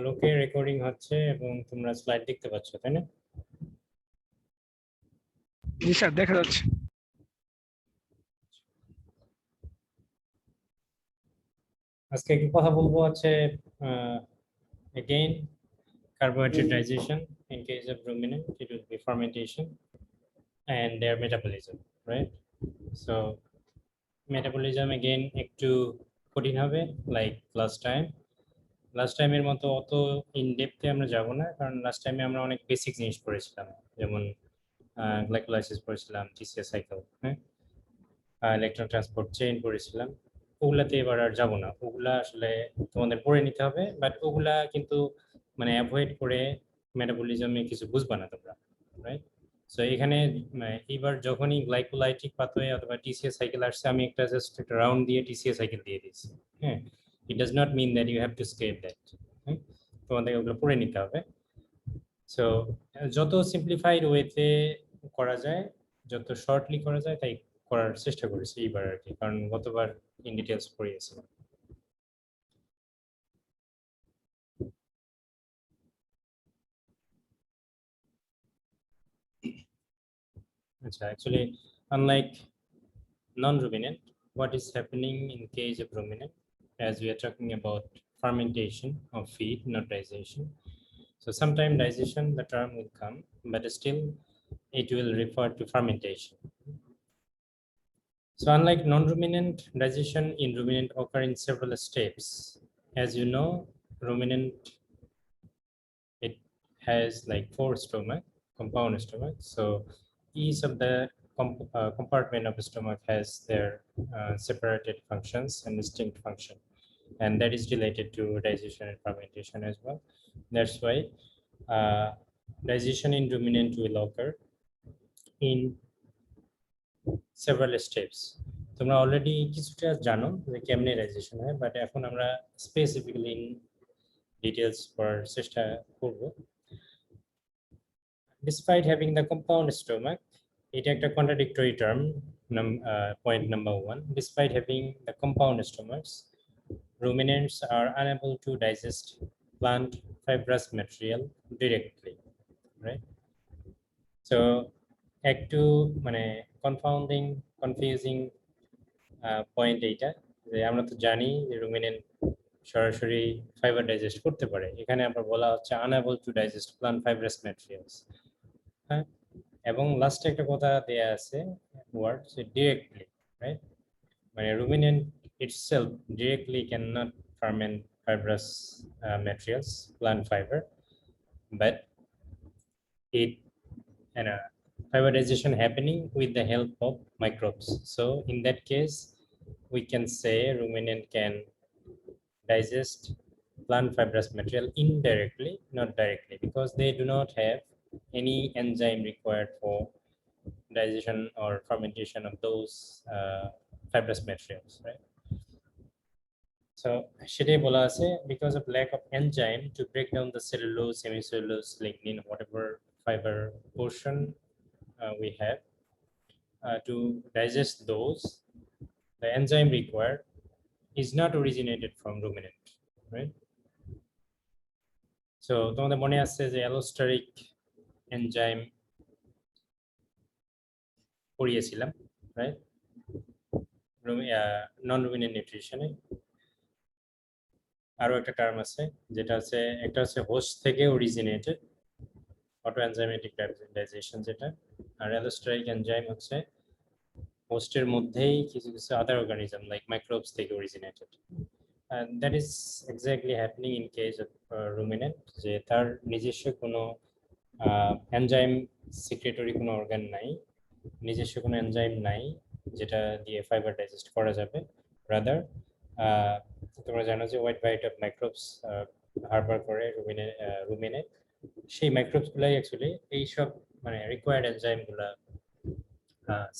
লোকে রেকর্ডিং হচ্ছে এবং তোমরা স্লাইড দেখতে পাচ্ছ, তাই না? জি স্যার, দেখা যাচ্ছে। আজকে একটু কথা বলবো হচ্ছে again carbohydrate digestion. In case of ruminant it will be fermentation and their metabolism, right? So metabolism again একটু কঠিন হবে like লাস্ট টাইমের মতো অত ইন ডেপথে আমরা যাব না, কারণ লাস্ট টাইমে আমরা অনেক বেসিক জিনিস পড়েছিলাম, যেমন গ্লাইকোলাইসিস পড়েছিলাম, টিসিএস সাইকেল, হ্যাঁ, ইলেকট্রন ট্রান্সপোর্ট চেইন পড়েছিলাম। ওগুলাতে এবার আর যাবো না, ওগুলা আসলে তোমাদের পড়ে নিতে হবে, বাট ওগুলা কিন্তু মানে অ্যাভয়েড করে মেটাবলিজমে কিছু বুঝবা না তোমরা, রাইট? সো এখানে এবার যখনই গ্লাইকোলাইটিক পাথওয়ে অথবা টিসিএস সাইকেল আসছে, আমি একটা জাস্ট একটা রাউন্ড দিয়ে টিসিএস সাইকেল দিয়ে দিয়েছি, হ্যাঁ। It does not mean that you have to escape that, হ্যাঁ, তোমাদের ওগুলো পড়ে নিতে হবে। সো যত সিম্পলিফাইড ওয়েতে করা যায়, যত শর্টলি করা যায় তাই করার চেষ্টা করেছি এইবার আর কি, কারণ গতবার ইন ডিটেলস পড়িয়েছিলাম। আচ্ছা, actually unlike non-ruminant, what is happening in case of ruminant, as we are talking about fermentation of feed, not digestion. So sometime digestion, the term will come, but still it will refer to fermentation. So unlike non-ruminant, digestion in ruminant occur in several steps. As you know, ruminant, it has like 4 stomach, compound stomach. So each of the compartment of the stomach has their separated functions and distinct function, and that is related to digestion and fermentation as well. That's why digestion in ruminant will occur in several steps. তোমরা already কিছুটা জানো যে কেমনে digestion হয়, but এখন আমরা specifically in details পড়ার চেষ্টা করব। Despite having the compound stomach, এটা একটা contradictory term, point number 1. Despite having the compound stomachs, ruminants are unable to digest plant fibrous material directly, right? So একটু মানে confusing পয়েন্ট এইটা, যে আমরা তো জানি যে রুমিনেন্ট সরাসরি ফাইবার ডাইজেস্ট করতে পারে, এখানে আবার বলা হচ্ছে unable to digest plant fibrous materials, হ্যাঁ। এবং লাস্টে একটা কথা দেয়া আছে ওয়ার্ড ডিরেক্টলি, রাইট? মানে রুমিনেন্ট itself directly cannot ferment fibrous materials, plant fiber, but it and hybridization happening with the help of microbes. So in that case, we can say ruminant can digest plant fibrous material indirectly, not directly, because they do not have any enzyme required for digestion or fermentation of those fibrous materials, right? So সেটাই বলা আছে, because of lack of enzyme to break down the cellulose, semicellulose, lignin, whatever fiber portion we have to digest those, the enzyme required is not originated from ruminant, right? So তোমাদের মনে আছে যে অ্যালোস্টারিক enzyme পড়িয়েছিলাম, right? নন রুমিনেন্ট নিউট্রিশনে আরো একটা term আছে, যেটা হচ্ছে একটা হচ্ছে হোস্ট থেকে অরিজিনেটেড অটো এনজাইমেটিক ডাইজেশন, যেটা, আর অ্যালোস্টারিক এনজাইম হচ্ছে হোস্টের মধ্যেই কিছু কিছু আদার অর্গানিজম লাইক মাইক্রোবস থেকে originated. And that is exactly happening in case of ruminant, যে তার নিজস্ব কোনো এনজাইম সিক্রেটরি কোনো অর্গান নাই, নিজস্ব কোনো এনজাইম নাই যেটা দিয়ে ফাইবার ডাইজেস্ট করা যাবে। রাদার তোমরা জানো যে white white of microbes Harbour করে রুমিনেট, সেই মাইক্রোবসগুলাই অ্যাকচুয়ালি এইসব মানে রিকোয়ার্ড এনজাইমগুলা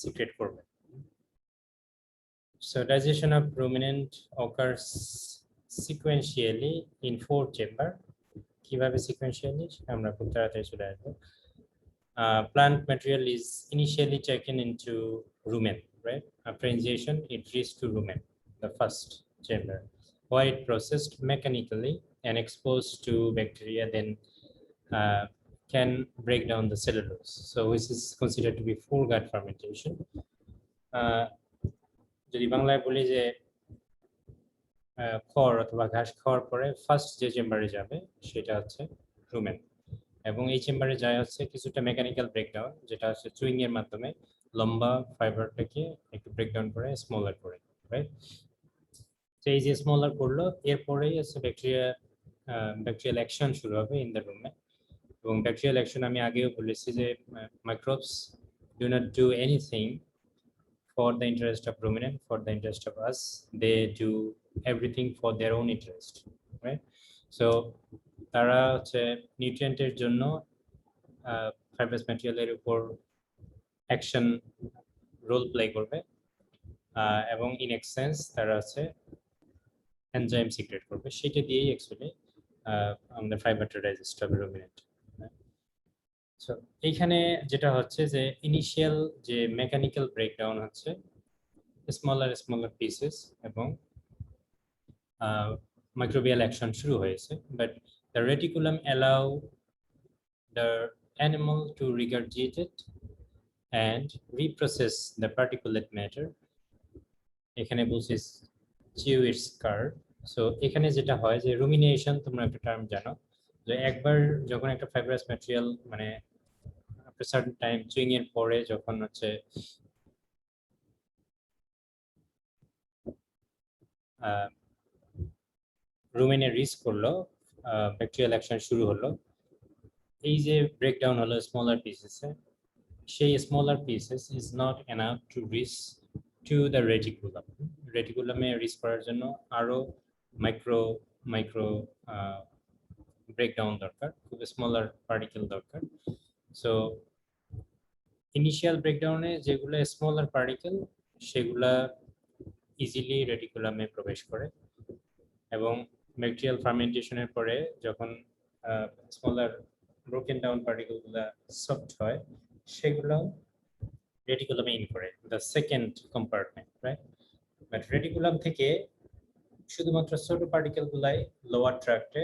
সিক্রেট করবে। So digestion of ruminant occurs sequentially in 4 chamber. কিভাবে sequentially আমরা খুব তাড়াতাড়ি চলে আসবো। Plant material is initially taken into rumen, right? After ingestion, it reaches to rumen, the first chamber, where it processed mechanically and exposed to bacteria then can break down the cellulose, so which is considered to be full gut fermentation. যদি বাংলায় বলি যে খড় অথবা ঘাস খাওয়ার পরে first যে চেম্বারে যাবে সেটা হচ্ছে রুমেন, এবং এই চেম্বারে যায় হচ্ছে কিছুটা মেকানিক্যাল ব্রেকডাউন, যেটা হচ্ছে চুইং এর মাধ্যমে লম্বা ফাইবারটাকে একটু ব্রেকডাউন করে স্মলার করে, রাইট? তো এই যে স্মলার করলো, এরপরেই হচ্ছে ব্যাকটেরিয়াল অ্যাকশন শুরু হবে ইন দ্য রুমে। এবং ব্যাকটেরিয়াল অ্যাকশন আমি আগেও বলেছি যে microbes do not do anything for the interest of ruminant, for the interest of us. They do everything for their own interest, right? So তারা হচ্ছে নিউট্রিয়েন্টের জন্য ফাইব্রাস ম্যাটেরিয়ালের উপর অ্যাকশন রোল প্লে করবে, এবং ইন এক্সেন্স তারা হচ্ছে এনজাইম সিক্রেট করবে, সেটা দিয়েই অ্যাকচুয়ালি আমাদের ফাইবারটা ডাইজেস্ট হবে রুমিনেন্ট। সো এইখানে যেটা হচ্ছে যে ইনিশিয়াল যে মেকানিক্যাল ব্রেকডাউন হচ্ছে স্মলার পিসেস এবং microbial action শুরু হয়েছে, but the reticulum allow the animal to regurgitate it and reprocess the particulate matter. এখানে বলছি chew its cud. So এখানে যেটা হয় যে রুমিনেশন, তোমরা একটা টার্ম জানো যে একবার যখন একটা ফাইব্রাস ম্যাটেরিয়াল মানে after certain time chewing এর পরে যখন হচ্ছে রুমেনে রিচ করলো, ব্যাকটেরিয়াল অ্যাকশন শুরু হলো, এই যে ব্রেকডাউন হলো স্মলার পিসেসে, সেই smaller pieces is not enough to reach to the reticulum. রেটিকুলামে রিচ করার জন্য আরো মাইক্রো ব্রেকডাউন দরকার, খুব স্মলার পার্টিকেল দরকার। সো ইনিশিয়াল ব্রেকডাউনে যেগুলো স্মলার পার্টিকেল সেগুলা ইজিলি রেটিকুলামে প্রবেশ করে, এবং ব্যাকটেরিয়াল ফার্মেন্টেশনের পরে যখন স্মলার ব্রোকেন ডাউন পার্টিকেলগুলো সফট হয় সেগুলো রেটিকুলামে ইন করে, the second compartment, right? But reticulum থেকে শুধুমাত্র ছোট পার্টিকেলগুলাই লোয়ার ট্র্যাক্টে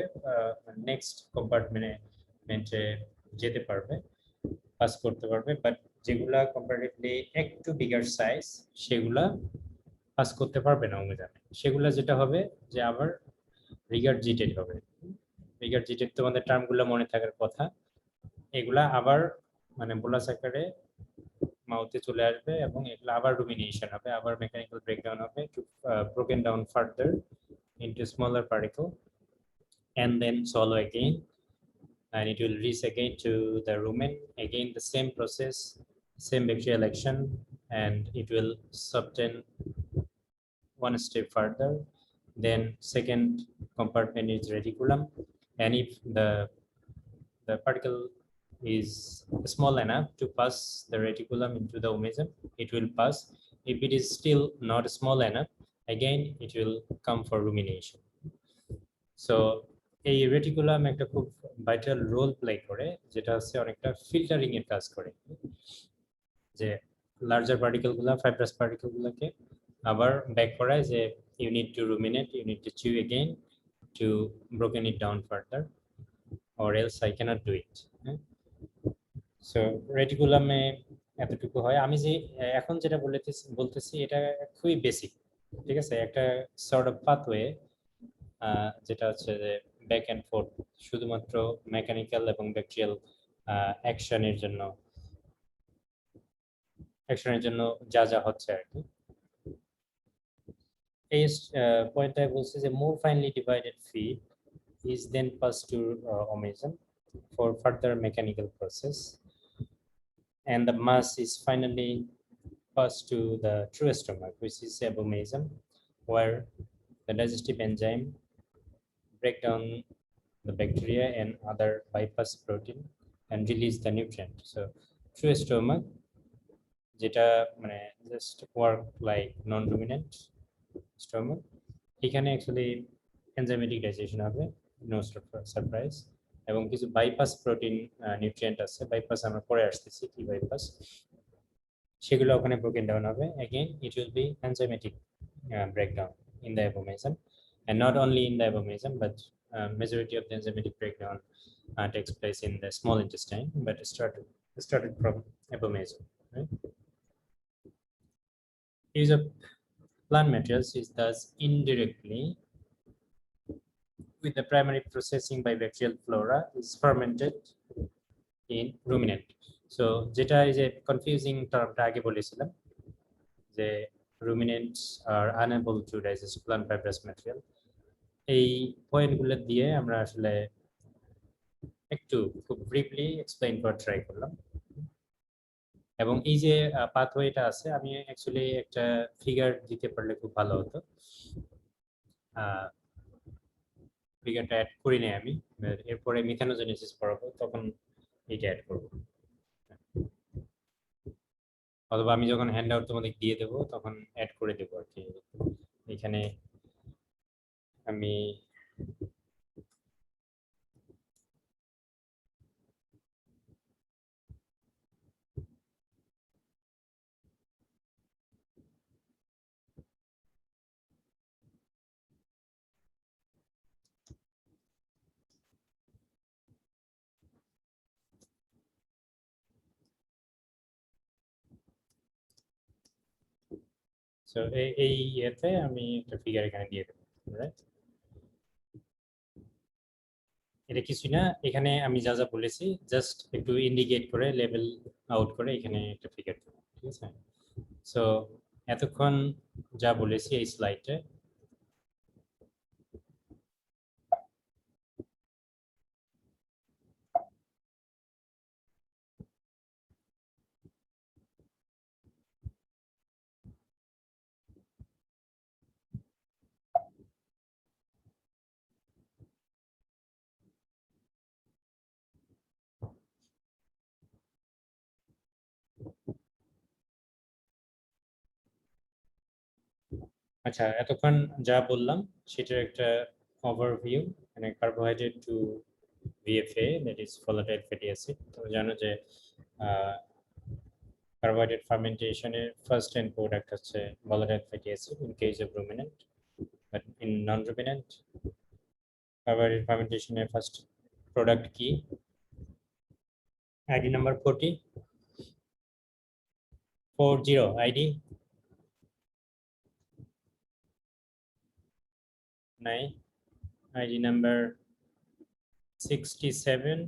নেক্সট কম্পার্টমেন্টে যেতে পারবে, পাস করতে পারবে, বাট যেগুলা কম্পারেটিভলি একটু বিগার সাইজ সেগুলা পাস করতে পারবে না অম্লজানে। সেগুলা যেটা হবে যে আবার রিগার্জিটেড হবে। রিগার্জিটেড তোমাদের টার্মগুলো মনে থাকার কথা, এগুলা আবার মানে বোলাস আকারে মাউথে চলে আসবে এবং এগুলো আবার রুমিনেশন হবে, আবার মেকানিক্যাল ব্রেকডাউন হবে to broken down further into smaller particle and then swallow again, and it will reach again to the rumen, again the same process, same bacterial action, and it will subtend one step further. Then second compartment is reticulum, and if the particle is small enough to pass the reticulum into the omesum, it will pass. If it is still not small enough, again it will come for rumination. So এই reticulum একটা খুব vital role play করে, যেটা হচ্ছে অনেকটা filtering এর কাজ করে, যে লার্জার পার্টিকেলগুলো ফাইব্রাস পার্টিকেলগুলোকে আবার ব্যাক করায় যে you need to ruminate, you need to chew again to broken it down further, or else I cannot do it. So রেটিকুলামে এতটুকু হয়। আমি যে এখন যেটা বলতেছি এটা খুবই বেসিক, ঠিক আছে? একটা সর্ট অফ পাথওয়ে যেটা হচ্ছে যে ব্যাক অ্যান্ড ফোর্থ শুধুমাত্র মেকানিক্যাল এবং ব্যাকটেরিয়াল অ্যাকশনের জন্য যা যা হচ্ছে আর কি। এই পয়েন্টটা বলছে যে more finely divided feed is then passed to omesum for further mechanical process, and the mass is finally passed to the true stomach, which is abomesum, where the digestive enzyme break down the bacteria and other bypass protein and release the nutrient. So true stomach যেটা মানে just work like non-ruminant stomach, এখানে actually enzymatic digestion হবে, no surprise, এবং কিছু bypass protein nutrient আছে, bypass আমরা পরে আসতেছি কি বাইপাস, সেগুলো ওখানে ব্রোকেন ডাউন হবে। again it will be enzymatic breakdown in the abomesum, and not only in the abomesum but majority of the enzymatic breakdown takes place in the small intestine, but it started from apomeso. Right? Use of plant materials is thus indirectly with the primary processing by bacterial flora is fermented in ruminant. So যেটা is a confusing termটা আগে বলেছিলাম যে ruminants are unable to digest plant fibrous material. এই পয়েন্টগুলো দিয়ে আমরা আসলে একটু খুব ব্রিফলি এক্সপ্লেইন করার ট্রাই করলাম এবং এই যে পাথওয়েটা আছে আমি অ্যাকচুয়ালি একটা ফিগার দিতে পারলে খুব ভালো হতো ফিগারটা অ্যাড করি নাই আমি এরপরে মিথানোজেনেসিস পড়াবো তখন এটা অ্যাড করব অথবা আমি যখন হ্যান্ড আউট তোমাদের দিয়ে দেবো তখন অ্যাড করে দেবো আর কি এখানে আমি সো এই ইয়েতে আমি একটা ফিগার এখানে দিয়ে দেবো রাইট এটা কিছুই না এখানে আমি যা যা বলেছি জাস্ট একটু ইন্ডিকেট করে লেভেল আউট করে এখানে একটা ফিগার দেবো ঠিক আছে সো এতক্ষণ যা বলেছি এই স্লাইডে আচ্ছা এতক্ষণ যা বললাম সেটার একটা ওভারভিউ মানে carbohydrate to VFA that is volatile fatty acid তোমরা জানো যে কার্বোহাইড্রেট ফার্মেন্টেশনের ফার্স্ট এন্ড প্রোডাক্ট হচ্ছে volatile fatty acid in case of ruminant but in non-ruminant carbohydrate fermentation first product কি ID number 40 ID 9 ID number 67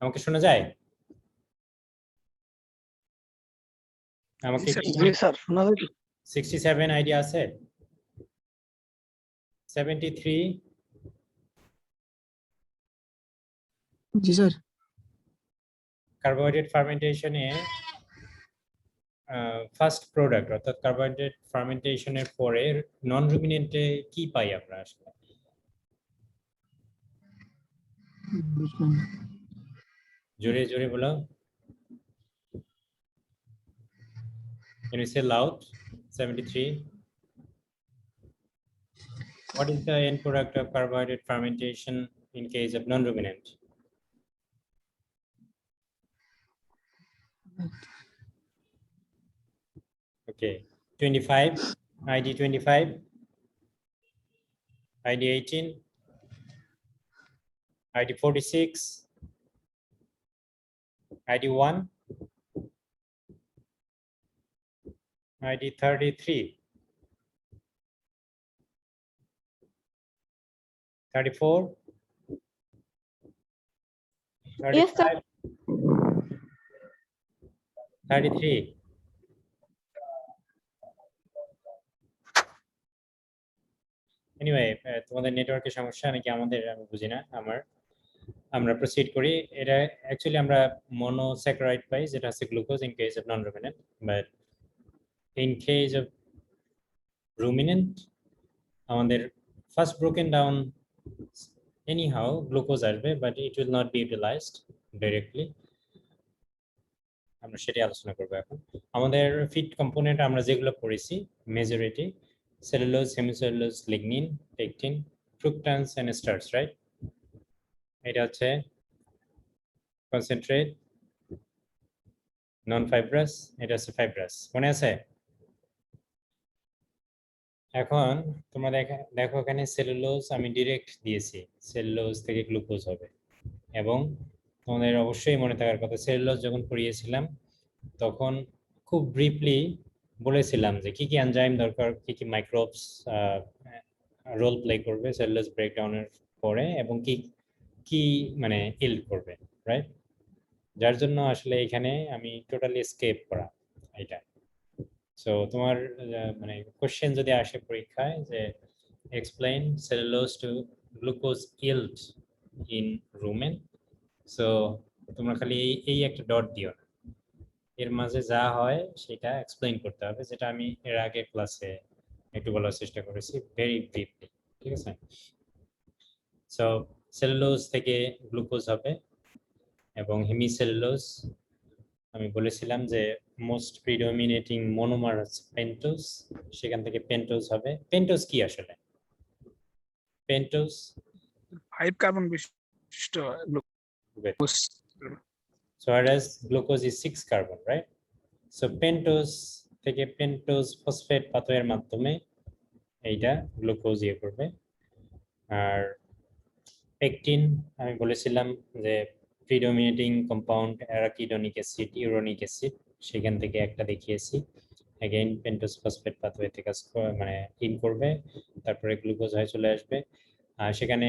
আমাকে শোনা যায় আমাকে জি স্যার শোনা যায় 67 আইডিয়া আছে 73 জি স্যার কার্বোহাইড্রেট ফার্মেন্টেশনে ফার্স্ট প্রোডাক্ট অর্থাৎ কার্বোহাইড্রেট ফার্মেন্টেশনের পরে নন রুমিনেন্টে কি পাই আমরা আসলে বুঝলাম জোরে জোরে বলো Can you say loud 73 What is the end product of carbohydrate fermentation in case of non-ruminant? Okay, 25, ID 25, ID 18, ID 46, ID 1, ID 33, 34, 35, Yes, sir. 33. Anyway, তোমাদের নেটওয়ার্কের সমস্যা নাকি আমাদের আমি বুঝি না আমরা প্রসিড করি এটা অ্যাকচুয়ালি আমরা মনোস্যাকারাইড পাই যেটা হচ্ছে glucose in case of non ruminant but in case of ruminant আমাদের first broken down anyhow glucose আসবে but it will not be utilized directly আমরা সেটাই আলোচনা করবো এখন আমাদের ফিট কম্পোনেন্ট আমরা যেগুলো পড়েছি majority cellulose, hemicellulose, lignin, pectin, fructans and stars, right? এটা হচ্ছে concentrate, non-fibrous, এটা হচ্ছে fibrous. মনে আছে? এখন তোমরা দেখো এখানে সেলুলোজ আমি ডিরেক্ট দিয়েছি, সেলুলোজ থেকে গ্লুকোজ হবে। এবং তোমাদের অবশ্যই মনে থাকার কথা, সেলুলোজ যখন পড়িয়েছিলাম তখন খুব ব্রিফলি বলেছিলাম যে কি কি এনজাইম দরকার, কি কি মাইক্রোবস রোল প্লে করবে সেলুলোজ ব্রেকডাউনের পরে, এবং কি কি মানে ইল্ড করবে, রাইট? যার জন্য আসলে এখানে আমি টোটালি স্কেপ করা এটা। সো তোমার মানে কোশ্চেন যদি আসে পরীক্ষায় যে explain cellulose two glucose yield in rumen, so তোমরা খালি এই একটা ডট দিও না, এর মাঝে যা হয় সেটা এক্সপ্লেইন করতে হবে, যেটা আমি এর আগে ক্লাসে একটু বলার চেষ্টা করেছি ভেরি ব্রিফলি, ঠিক আছে? সো সেলুলোজ থেকে গ্লুকোজ হবে, এবং হেমিসেলুলোজ আমি বলেছিলাম যে মোস্ট প্রিডমিনেটিং মনোমার হচ্ছে পেন্টোজ, সেখান থেকে পেন্টোজ হবে। পেন্টোজ কি আসলে? পেন্টোজ 5 কার্বন বিশিষ্ট glucose. so whereas glucose is 6 carbon, right? So pentose থেকে পেন্টোজ ফসফেট পাথওয়ের মাধ্যমে এইটা গ্লুকোজ ইয়ে করবে। আর পেকটিন আমি বলেছিলাম যে প্রিডমিনেটিং কম্পাউন্ড অ্যারাকিডোনিক অ্যাসিড, ইউরোনিক অ্যাসিড, সেখান থেকে একটা দেখিয়েছি। অ্যাগেইন পেন্টোজ ফসফেট পাথওয়েতে কাজ মানে ইন করবে, তারপরে গ্লুকোজ হয়ে চলে আসবে। আর সেখানে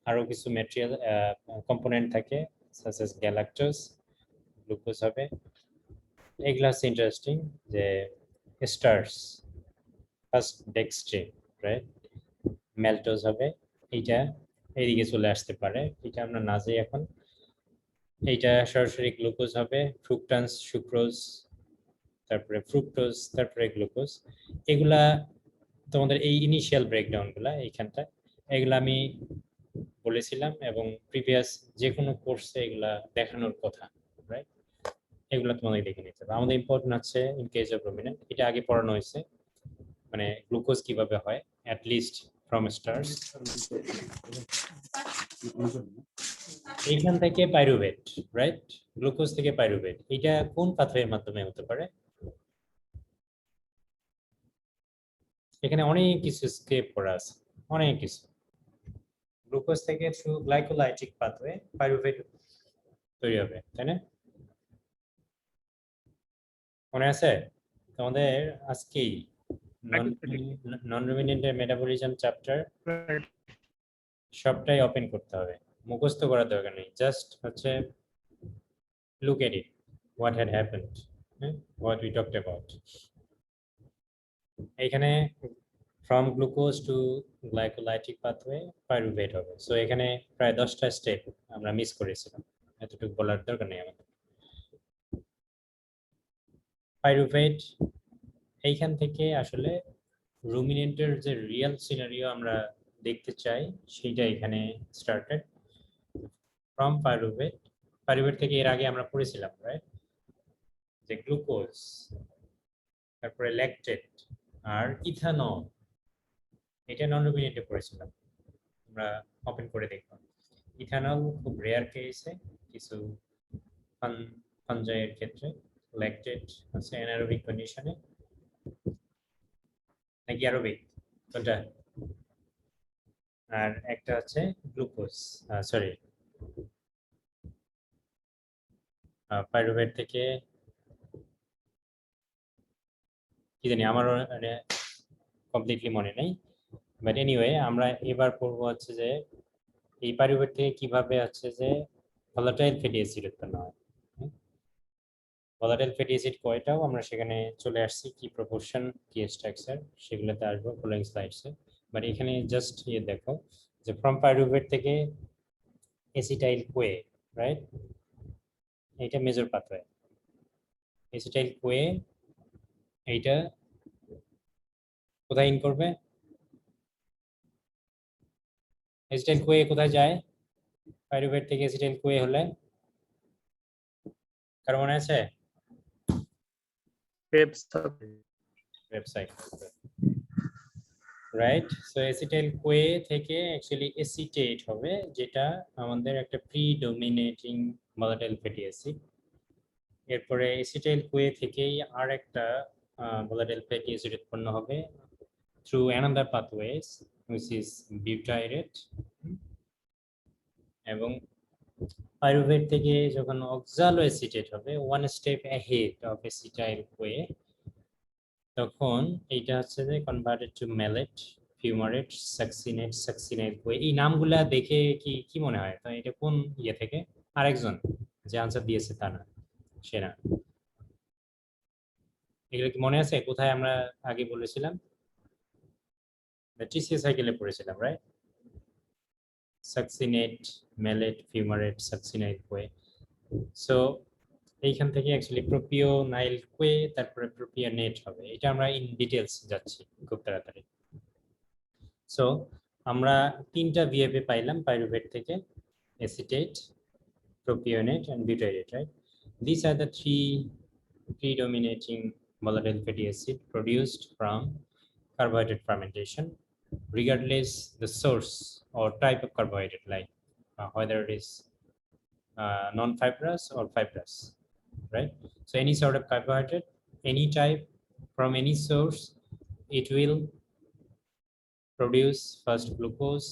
আরো কিছু ম্যাটেরিয়াল কম্পোনেন্ট থাকে সাচ এস গ্যালাক্টোজ, গ্লুকোজ হবে। এগুলা হচ্ছে ইন্টারেস্টিং যে স্টার্স ফার্স্ট ডেক্সট্রিন, রাইট? ম্যালটোজ হবে, এইটা এইদিকে চলে আসতে পারে, এটা আমরা না যাই এখন। এইটা সরাসরি গ্লুকোজ হবে, ফ্রুকটান্স, সুক্রোজ, তারপরে ফ্রুক্টোজ, তারপরে গ্লুকোজ। এগুলা তোমাদের এই ইনিশিয়াল ব্রেকডাউন গুলা এইখানটা, এগুলা আমি বলেছিলাম এবং প্রিভিয়াস যে কোনো কোর্সে এগুলা দেখানোর কথা, রাইট? এগুলা তোমাদের দেখে নিতে হবে। আমাদের ইম্পর্টেন্ট আছে ইন কেস অফ রুমিনেন্ট, এটা আগে পড়ানো হয়েছে, মানে গ্লুকোজ কিভাবে হয় অ্যাট লিস্ট ফ্রম স্টার্স। এইখান থেকে পাইরুভেট, রাইট? গ্লুকোজ থেকে পাইরুভেট, এটা কোন পাথওয়ের মাধ্যমে হতে পারে? এখানে অনেক কিছু স্কেপ করা আছে, অনেক কিছু। গ্লুকোজ থেকে থ্রু গ্লাইকোলাইটিক পাথওয়ে পাইরুভেট তৈরি হবে, তাই না? মনে আছে তোমাদের? আজকেই নন রুমিনেন্টের মেটাবলিজম চ্যাপ্টার সবটাই ওপেন করতে হবে, মুখস্থ করার দরকার নেই, জাস্ট হচ্ছে look at it, what had happened, what we talked about. এখানে from glucose to glycolytic pathway pyruvate হবে। সো এখানে প্রায় 10টা স্টেপ আমরা মিস করেছিলাম, এতটুকু বলার দরকার নেই আমাদের। পাইরুভেট এইখান থেকে আসলে রুমিনেন্টের যে রিয়েল সিনারিও আমরা দেখতে চাই সেইটা এখানে স্টার্টেড ফ্রম পাইরুভেট। পাইরুভেট থেকে এর আগে আমরা পড়েছিলাম, রাইট, যে গ্লুকোজ, তারপরে ল্যাকটেট আর ইথানল, এটা নন রুমিনেন্টে পড়েছিলাম, আমরা ওপেন করে দেখলাম। ইথানল খুব রেয়ার কেসে, কিছু ফানজাইয়ের ক্ষেত্রে। ল্যাকটেট আছে অ্যানারোবিক কন্ডিশনে, নাকি অ্যারোবিক কোনটা? আর একটা হচ্ছে গ্লুকোজ, সরি পাইরুভেট থেকে কি জানি, আমারও কমপ্লিটলি মনে নেই, বাট এনিওয়ে আমরা এবার পড়বো হচ্ছে যে এই পাইরুভেট থেকে কিভাবে হচ্ছে যে ভলাটাইল ফ্যাটি অ্যাসিড উৎপন্ন হয়। ভলাটাইল ফ্যাটি অ্যাসিড কয়টাও আমরা সেখানে চলে আসছি, কি প্রপোর্শন, কি স্ট্রাকচার, সেগুলোতে আসবো ফলোইং স্লাইডসে। বাট এখানে জাস্ট ইয়ে দেখো যে ফ্রম পাইরুভেট থেকে এসিটাইল কোয়ে, রাইট, এইটা মেজর পাথওয়ে। এসিটাইল কোয়ে এইটা কোথায় ইন করবে? এসিটাইল কোয়ে কোথায় যায়? পাইরুভেট থেকে এসিটাইল কোয়ে হলে কার মনে আছে? Website, right? So acetyl Koi থেকে অ্যাকচুয়ালি এসিটেট হবে, যেটা আমাদের একটা প্রিডমিনেটিং ভলাটাইল ফ্যাটি অ্যাসিড। এরপরে এসিটাইল কোয়ে থেকেই আর একটা ভলাটাইল ফ্যাটি অ্যাসিড উৎপন্ন হবে, through another pathways which is butyrate এবং পাইরুভেট থেকে যখন অক্সালোএসিটেট হবে one step ahead of acetyl CoA তখন এইটা হচ্ছে যে converted to malate fumarate succinate succinyl CoA এই নামগুলা দেখে কি কি মনে হয় তো এটা কোন ইয়ে থেকে আরেকজন যে আনসার দিয়েছে তা না সে না এগুলো কি মনে আছে কোথায় আমরা আগে বলেছিলাম টিসিএস সাইকেলে পড়েছিলাম right succinate malate fumarate succinyl CoA so এইখান থেকে অ্যাকচুয়ালি প্রোপিওনাইল কোয়ে তারপরে প্রোপিওনেট হবে এটা আমরা ইন ডিটেইলস যাচ্ছি খুব তাড়াতাড়ি সো আমরা তিনটা ভিএফএ পাইলাম পাইরুভেট থেকে acetate propionate and butyrate, right? These are the three predominating volatile fatty acid produced from carbohydrate fermentation, regardless the source or type of carbohydrate, like whether it is non-fibrous or fibrous, right? So any sort of carbohydrate, any type from any source, it will produce first glucose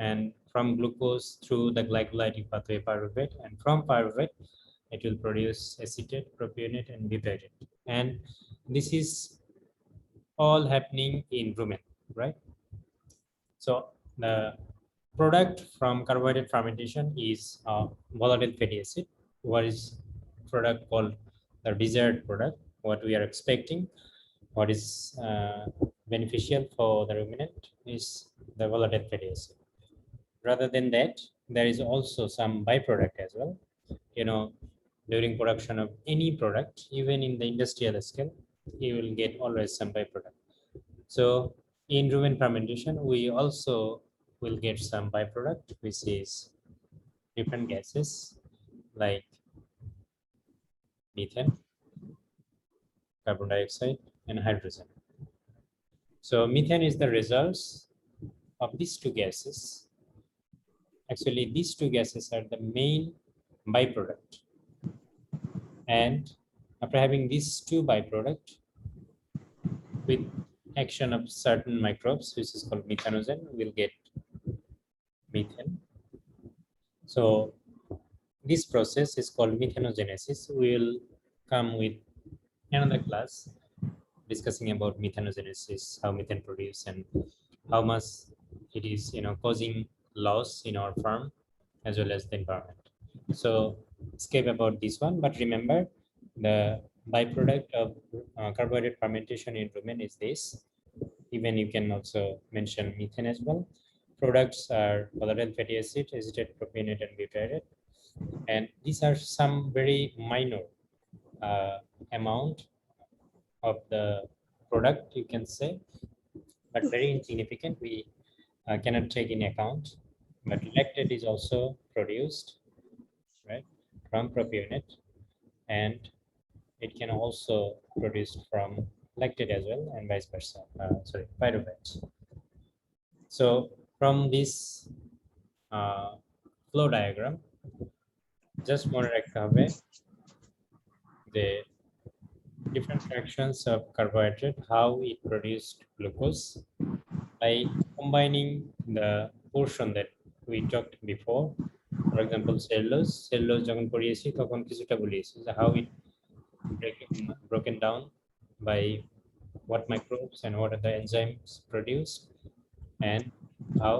and from glucose through the glycolytic pathway pyruvate, and from pyruvate it will produce acetate, propionate and butyrate, and this is all happening in rumen, right? So the product from carbohydrate fermentation is volatile fatty acid. What is product called the desired product, what we are expecting, what is beneficial for the ruminant is the volatile fatty acid. Rather than that, there is also some byproduct as well. You know, during production of any product, even in the industrial scale, you will get always some byproduct. So in rumen fermentation, we also will get some byproduct, which is different gases like methane, carbon dioxide, and hydrogen. So methane is the results of these two gases. Actually, these two gases are the main byproduct. And after having these two byproduct with action of certain microbes, which is called methanogen, we'll get methane. So this process is called methanogenesis. We will come with another class discussing about methanogenesis, how methane produced and how much it is, causing loss in our farm as well as the environment. So skip about this one, but remember the byproduct of carbohydrate fermentation in rumen is this. Even you can also mention methane as well. Products are volatile fatty acid, acetate, propionate, and butyrate, and these are some very minor amount of the product, you can say, but very insignificant. We cannot take in account. But lactate is also produced, right, from propionate, and it can also produce from lactate as well, and vice versa. Pyruvate. So from this flow diagram, just মনে রাখতে হবে the different fractions of carbohydrate, how it produced glucose by combining the portion that we talked before. For example, cellulose যখন পড়িয়েছি তখন কিছুটা বলিয়েছি how it broken down by what microbes and what are the enzymes produced, and how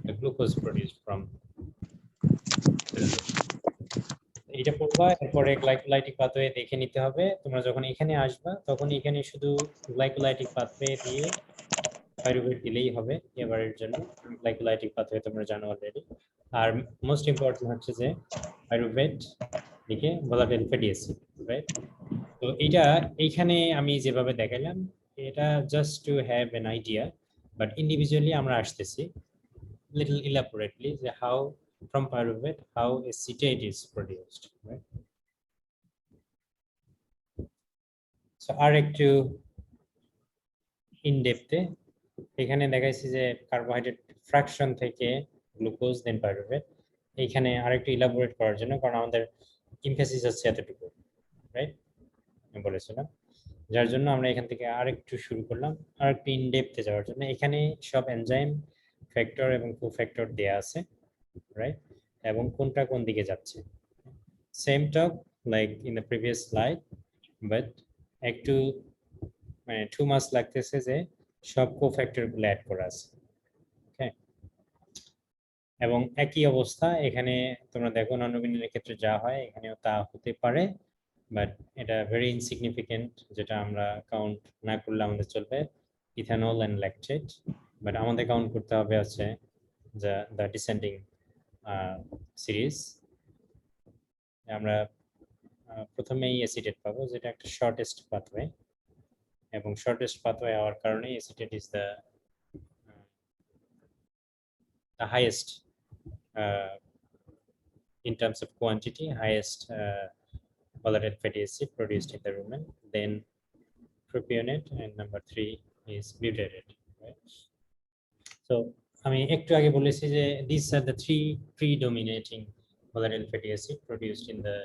the glucose produced from cellulose. এটা পড়বা, এরপরে গ্লাইকোলাইটিক pathway দেখে নিতে হবে। তোমরা যখন এখানে আসবা তখন এখানে শুধু গ্লাইকোলাইটিক পাথওয়ে দিয়ে পাইরুভেট দিলেই হবে এবারের জন্য। গ্লাইকোলাইটিক পাথওয়ে তোমরা জানো অলরেডি। আর মোস্ট ইম্পর্টেন্ট হচ্ছে যে পাইরুভেট দিকে ভোলাটাইল ফ্যাটি অ্যাসিড, রাইট? তো এইটা এইখানে আমি যেভাবে দেখালাম এটা just to have an idea, but individually আমরা আসতেছি লিটল ইলাবোরেটলি যে how from pyruvate how acetate is produced, right? So আর একটু in depth এখানে দেখাইছি যে কার্বোহাইড্রেট ফ্র্যাকশন থেকে গ্লুকোজ দেন পাইরুভেট। এইখানে আরেকটু ইলাবোরেট করার জন্য, কারণ আমাদের এমফেসিস আছে এতটুকু, রাইট? আমি বলেছিলাম যার জন্য আমরা এখান থেকে আরেকটু শুরু করলাম, আরেকটু ইন ডেপথে যাওয়ার জন্য। এখানে সব এনজাইম ফ্যাক্টর এবং কোফ্যাক্টর দেয়া আছে, রাইট, এবং কোনটা কোন দিকে যাচ্ছে। Same talk like in the previous slide, but একটু মানে 2 মাস লাগতেছে যে সব কোফ্যাক্টর গুলো অ্যাড করা আছে। ওকে, এবং একই অবস্থা এখানে তোমরা দেখো ননবিনারির ক্ষেত্রে যা হয় এখানেও তা হতে পারে, বাট এটা ভেরি ইনসিগনিফিকেন্ট, যেটা আমরা কাউন্ট না করলে আমাদের চলবে ইথানল এন্ড ল্যাকটেট। বাট আমাদের কাউন্ট করতে হবে হচ্ছে দ্য ডিসেন্ডিং সিরিজ। আমরা প্রথমেই অ্যাসিটেট পাবো, যেটা একটা শর্টেস্ট পাথওয়ে, এবং শর্টেস্ট পাথওয়ে হওয়ার কারণে acetate is the highest in terms of quantity, highest volatile fatty acid produced in the rumen, then propionate, and number 3 is butyrate, right? So আমি একটু আগে বলেছি যে these are the 3 predominating volatile fatty acid produced in the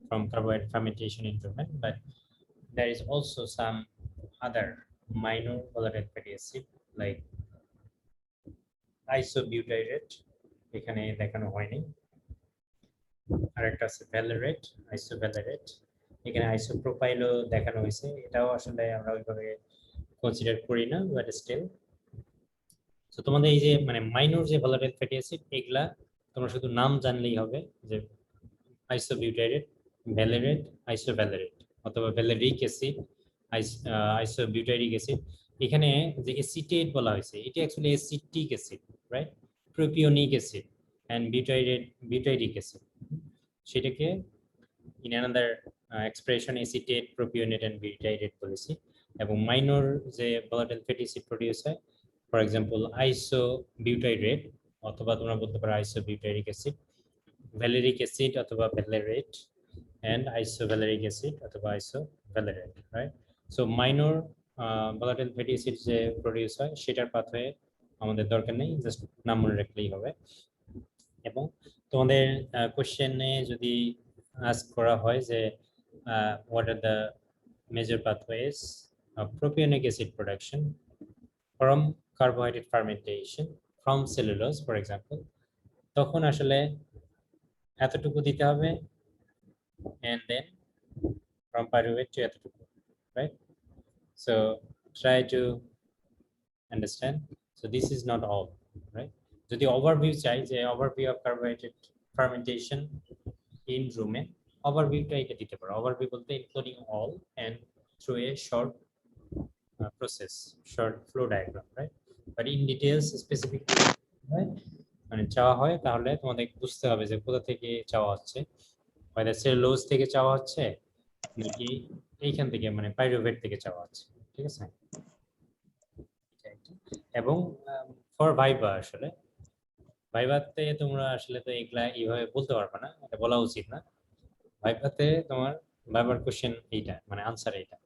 from carbohydrate fermentation in rumen, but there is also some other minor volatile fatty acid like isobutyrate, এখানে দেখানো হয়নি। আরেকটা আছে ভ্যালেরেট, আইসোভ্যালেরেট, এখানে আইসোপ্রোপাইলও দেখানো হয়েছে, এটাও আসলে আমরা ওইভাবে কনসিডার করি না, বাট স্টিল। সো তোমাদের এই যে মানে মাইনর যে ভোলাটাইল ফ্যাটি অ্যাসিড, এগুলা তোমরা শুধু নাম জানলেই হবে, যে আইসোবিউটাইরেট, ভ্যালেরেট, আইসোভ্যালেরেট, অথবা ভ্যালেরিক অ্যাসিড, আইসোবিউটাইরিক অ্যাসিড। এখানে যে অ্যাসিটেট বলা হয়েছে, এটা actually acetic acid, right, propionic acid and butyric acid, সেটাকে in another expression acetate, propionate and butyrate বলেছি। এবং মাইনর যে volatile fatty acid প্রডিউস হয়, ফর এক্সাম্পল আইসোবিউটাইরেট, অথবা তোমরা বলতে পারো আইসোবিউটারিক অ্যাসিড, ভ্যালেরিক অ্যাসিড অথবা ভ্যালেরেট, and isovaleric acid অথবা isovalerate, right? So minor volatile fatty acid যে প্রডিউস হয় সেটার পাথওয়ে আমাদের দরকার নেই, জাস্ট নাম মনে রাখলেই হবে। এবং তোমাদের কোশ্চেনে যদি ask করা হয় যে what are the major pathways of propionic acid production from carbohydrate fermentation from cellulose, for example, তখন আসলে এতটুকু দিতে হবে, and then from pyruvate to এতটুকু, right? So try to understand. So this is not all, right? যদি overview চাই, যে overview of carbohydrate fermentation in rumen, overviewটা এটা দিতে পারো। overview বলতে including all and through a short process, short flow diagram, right? But in details specifically মানে চাওয়া হয়, তাহলে তোমাদের বুঝতে হবে যে কোথা থেকে চাওয়া হচ্ছে, হয়তো সেলুলোজ থেকে চাওয়া হচ্ছে নাকি এইখান থেকে মানে পাইরুভেট থেকে চাওয়া হচ্ছে, ঠিক আছে? এবং ফর ভাইবা, আসলে ভাইভাতে তোমরা আসলে তো এগুলা এইভাবে বলতে পারবে না, এটা বলা উচিত না। ভাইভাতে তোমার ভাইবার কোশ্চেন এইটা, মানে আনসার এইটা,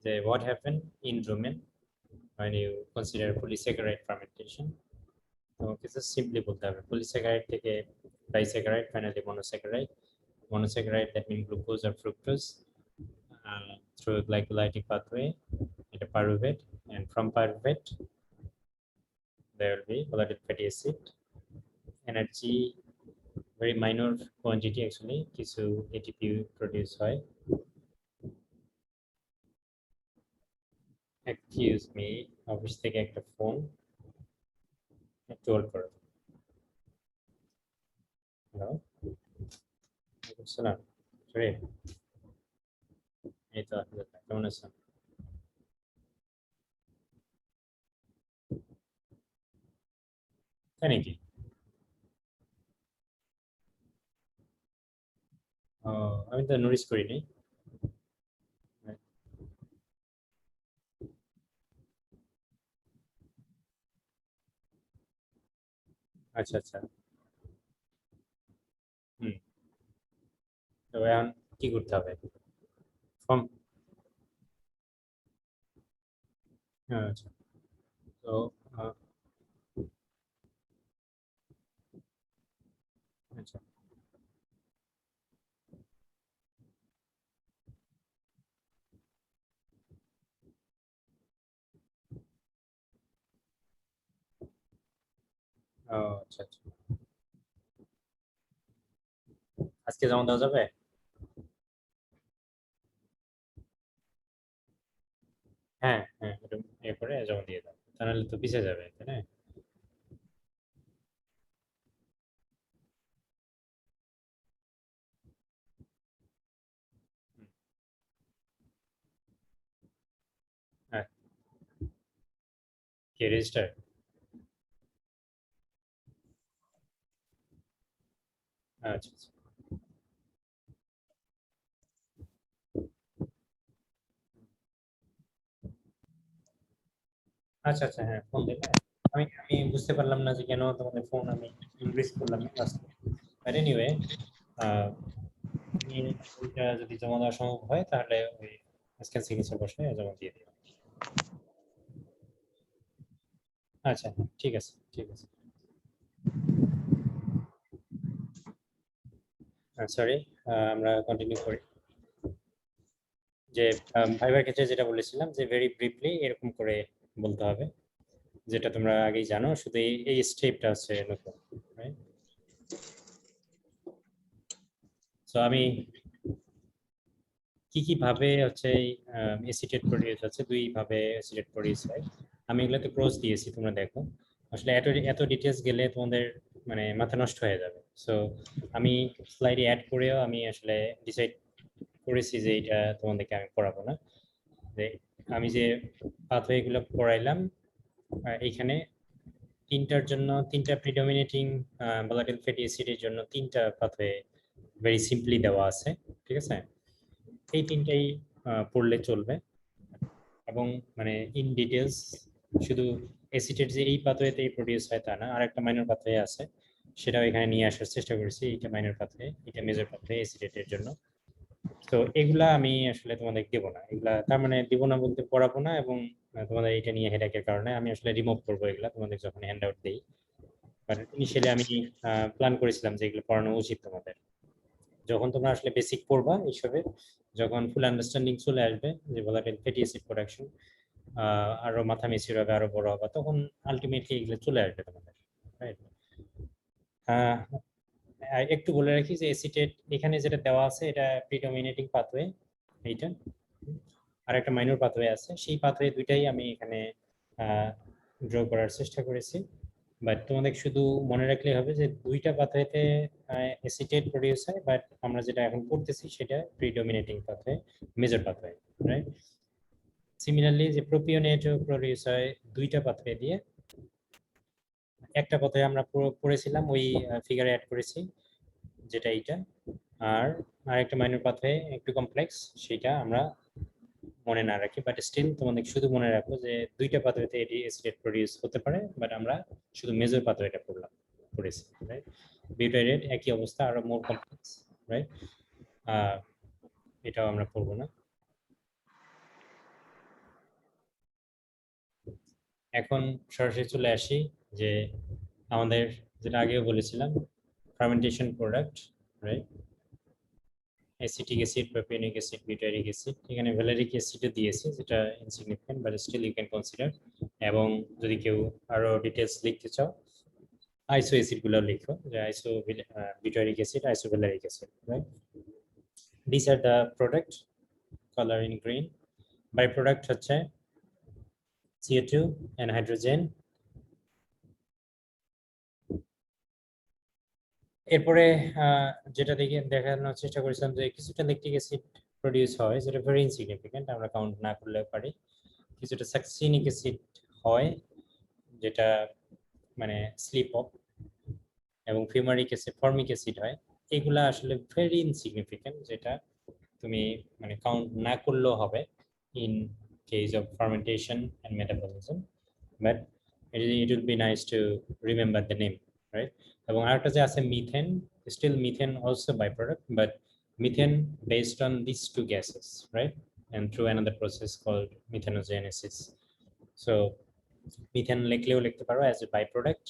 যে what happened in rumen when you consider polysaccharide fermentation, তোমাকে জাস্ট সিম্পলি বলতে হবে polysaccharide থেকে disaccharide, finally monosaccharide, that means glucose or fructose through a glycolytic pathway into pyruvate, and from pyruvate there will be volatile fatty acid, energy very minor quantity actually, কিছু ATP produce হয়। Excuse me, office থেকে একটা phone, একটু hold করো। Hello, আসসালাম, sorry, এই তো কেমন আছেন? তাই নাকি? আমি তো নোটিস করিনি। আচ্ছা আচ্ছা, হুম, তো এখন কি করতে হবে? ফর্ম, আচ্ছা, তো আচ্ছা, আচ্ছা আচ্ছা, আজকে জমা দেওয়া যাবে? হ্যাঁ হ্যাঁ, এরপরে জমা দিয়ে দাও, তাহলে তো পিছিয়ে যাবে, তাই না? হ্যাঁ, কি রেজিস্টার? আচ্ছা আচ্ছা আচ্ছা আচ্ছা, হ্যাঁ ফোন দিলে আমি আমি বুঝতে পারলাম না যে কেন তোমাদের ফোন আমি ইনক্রিজ করলাম না লাস্টে। বাট এনিওয়ে, তুমি ওইটা যদি জমা দেওয়া সম্ভব হয় তাহলে ওই আজকাল সিগনেচার বসে জমা দিয়ে দিও। আচ্ছা হ্যাঁ, ঠিক আছে ঠিক আছে। সরি, আমরা কন্টিনিউ করি। যে ভাইবার ক্ষেত্রে যেটা বলেছিলাম যে ভেরি ব্রিফলি এরকম করে বলতে হবে, যেটা তোমরা আগেই জানো, শুধু এই স্টেপটা হচ্ছে নতুন, রাইট? সো আমি কি কি ভাবে হচ্ছে এসিটেট প্রোডিউস হচ্ছে, দুই ভাবে এসিটেট প্রোডিউস হয়। আমি এগুলোতে ক্রস দিয়েছি, তোমরা দেখো। আসলে এত এত ডিটেলস গেলে তোমাদের মানে মাথা নষ্ট হয়ে যাবে। সো আমি স্লাইডে অ্যাড করেও আমি আসলে ডিসাইড করেছি যে এটা তোমাদেরকে আমি পড়াবো না। যে আমি যে পাথওয়েগুলো পড়াইলাম, এইখানে তিনটার জন্য, তিনটা প্রিডমিনেটিং ভোলাটাইল ফ্যাটি অ্যাসিডের জন্য তিনটা পাথওয়ে ভেরি সিম্পলি দেওয়া আছে, ঠিক আছে? এই তিনটাই পড়লে চলবে। এবং মানে ইন ডিটেলস শুধু অ্যাসিটেট যে এই পাথওয়েতেই প্রডিউস হয় তা না, আর একটা মাইনর পাথওয়ে আছে, সেটাও এখানে নিয়ে আসার চেষ্টা করেছি। এটা মাইনর পাথওয়ে, এটা মেজর পাথওয়ে অ্যাসিটেটের জন্য। তো এগুলা আমি আসলে তোমাদের দেবো না, এগুলা তার মানে দিব না বলতে পড়াবো না, এবং তোমাদের এটা নিয়ে হেডেকের কারণে আমি আসলে রিমুভ করবো এগুলা তোমাদের যখন হ্যান্ড আউট দিই। বাট ইনিশিয়ালি আমি প্ল্যান করেছিলাম যে এগুলো পড়ানো উচিত তোমাদের। যখন তোমরা আসলে বেসিক পড়বা এইসবে, যখন ফুল আন্ডারস্ট্যান্ডিং চলে আসবে যে ভোলাটাইল ফ্যাটি অ্যাসিড প্রোডাকশন আরো মাথা মিছির হবে, আরো বড় হবে, তখন আলটিমেটলি এগুলো চলে আসবে তোমাদের, রাইট? একটু বলে রাখি যে এসিটেট এখানে যেটা দেওয়া আছে এটা প্রিডমিনেটিং পাথওয়ে, এইটা। আর একটা মাইনর পাথওয়ে আছে, সেই পাথওয়ে দুইটাই আমি এখানে ড্র করার চেষ্টা করেছি। বাট তোমাদের শুধু মনে রাখলে হবে যে দুইটা পাথওয়েতে অ্যাসিটেট প্রডিউস হয়, বাট আমরা যেটা এখন পড়তেছি সেটা predominating pathway, major pathway, right? Similarly যে প্রোপিওনেটও প্রডিউস হয় দুইটা পাথওয়ে দিয়ে। একটা পাথওয়ে আমরা পড়েছিলাম, ওই ফিগারে অ্যাড করেছি, যেটা এইটা। আর আরেকটা মাইনর পাথওয়ে একটু কমপ্লেক্স, সেটা আমরা মনে না রাখি, বাট স্টিল তোমাদের শুধু মনে রাখবো যে দুইটা পাথওয়েতে এটি অ্যাসিটেট প্রডিউস হতে পারে, বাট আমরা শুধু মেজর পাথওয়েটা পড়েছি, রাইট? বিউটাইরেট একই অবস্থা, আরো মোর কমপ্লেক্স, রাইট? এটাও আমরা পড়বো না। এখন সরাসরি চলে আসি যে আমাদের যেটা আগেও বলেছিলাম, fermentation product, right? Acetic acid, propionic acid, butyric acid, এখানে ভ্যালেরিক অ্যাসিডও দিয়েছি, যেটা insignificant, but still you can consider. এবং যদি কেউ আরো ডিটেলস লিখতে চাও, আইসো অ্যাসিড গুলো লিখো, যে আইসো butyric acid, iso valeric acid, right? This are the product, colour in green. By product হচ্ছে CO2 and হাইড্রোজেন। এরপরে যেটা দেখে দেখানোর চেষ্টা করেছিলাম যে কিছুটা ল্যাকটিক অ্যাসিড প্রডিউস হয়, যেটা ভেরি ইনসিগনিফিকেন্ট, আমরা কাউন্ট না করলেও পারি। কিছুটা সাকসিনিক অ্যাসিড হয়, যেটা মানে স্লিপ অফ, এবং ফিউমারিক অ্যাসিড, ফর্মিক অ্যাসিড হয়। এগুলা আসলে ভেরি ইনসিগনিফিকেন্ট, যেটা তুমি মানে কাউন্ট না করলেও হবে in case of fermentation and metabolism, but it will be nice to remember the name, right? এবং আরেকটা যে আছে methane, still methane also byproduct, but methane based on these two gases, right? And through another process called methanogenesis. So methane লিখলেও লিখতে পারো as a byproduct,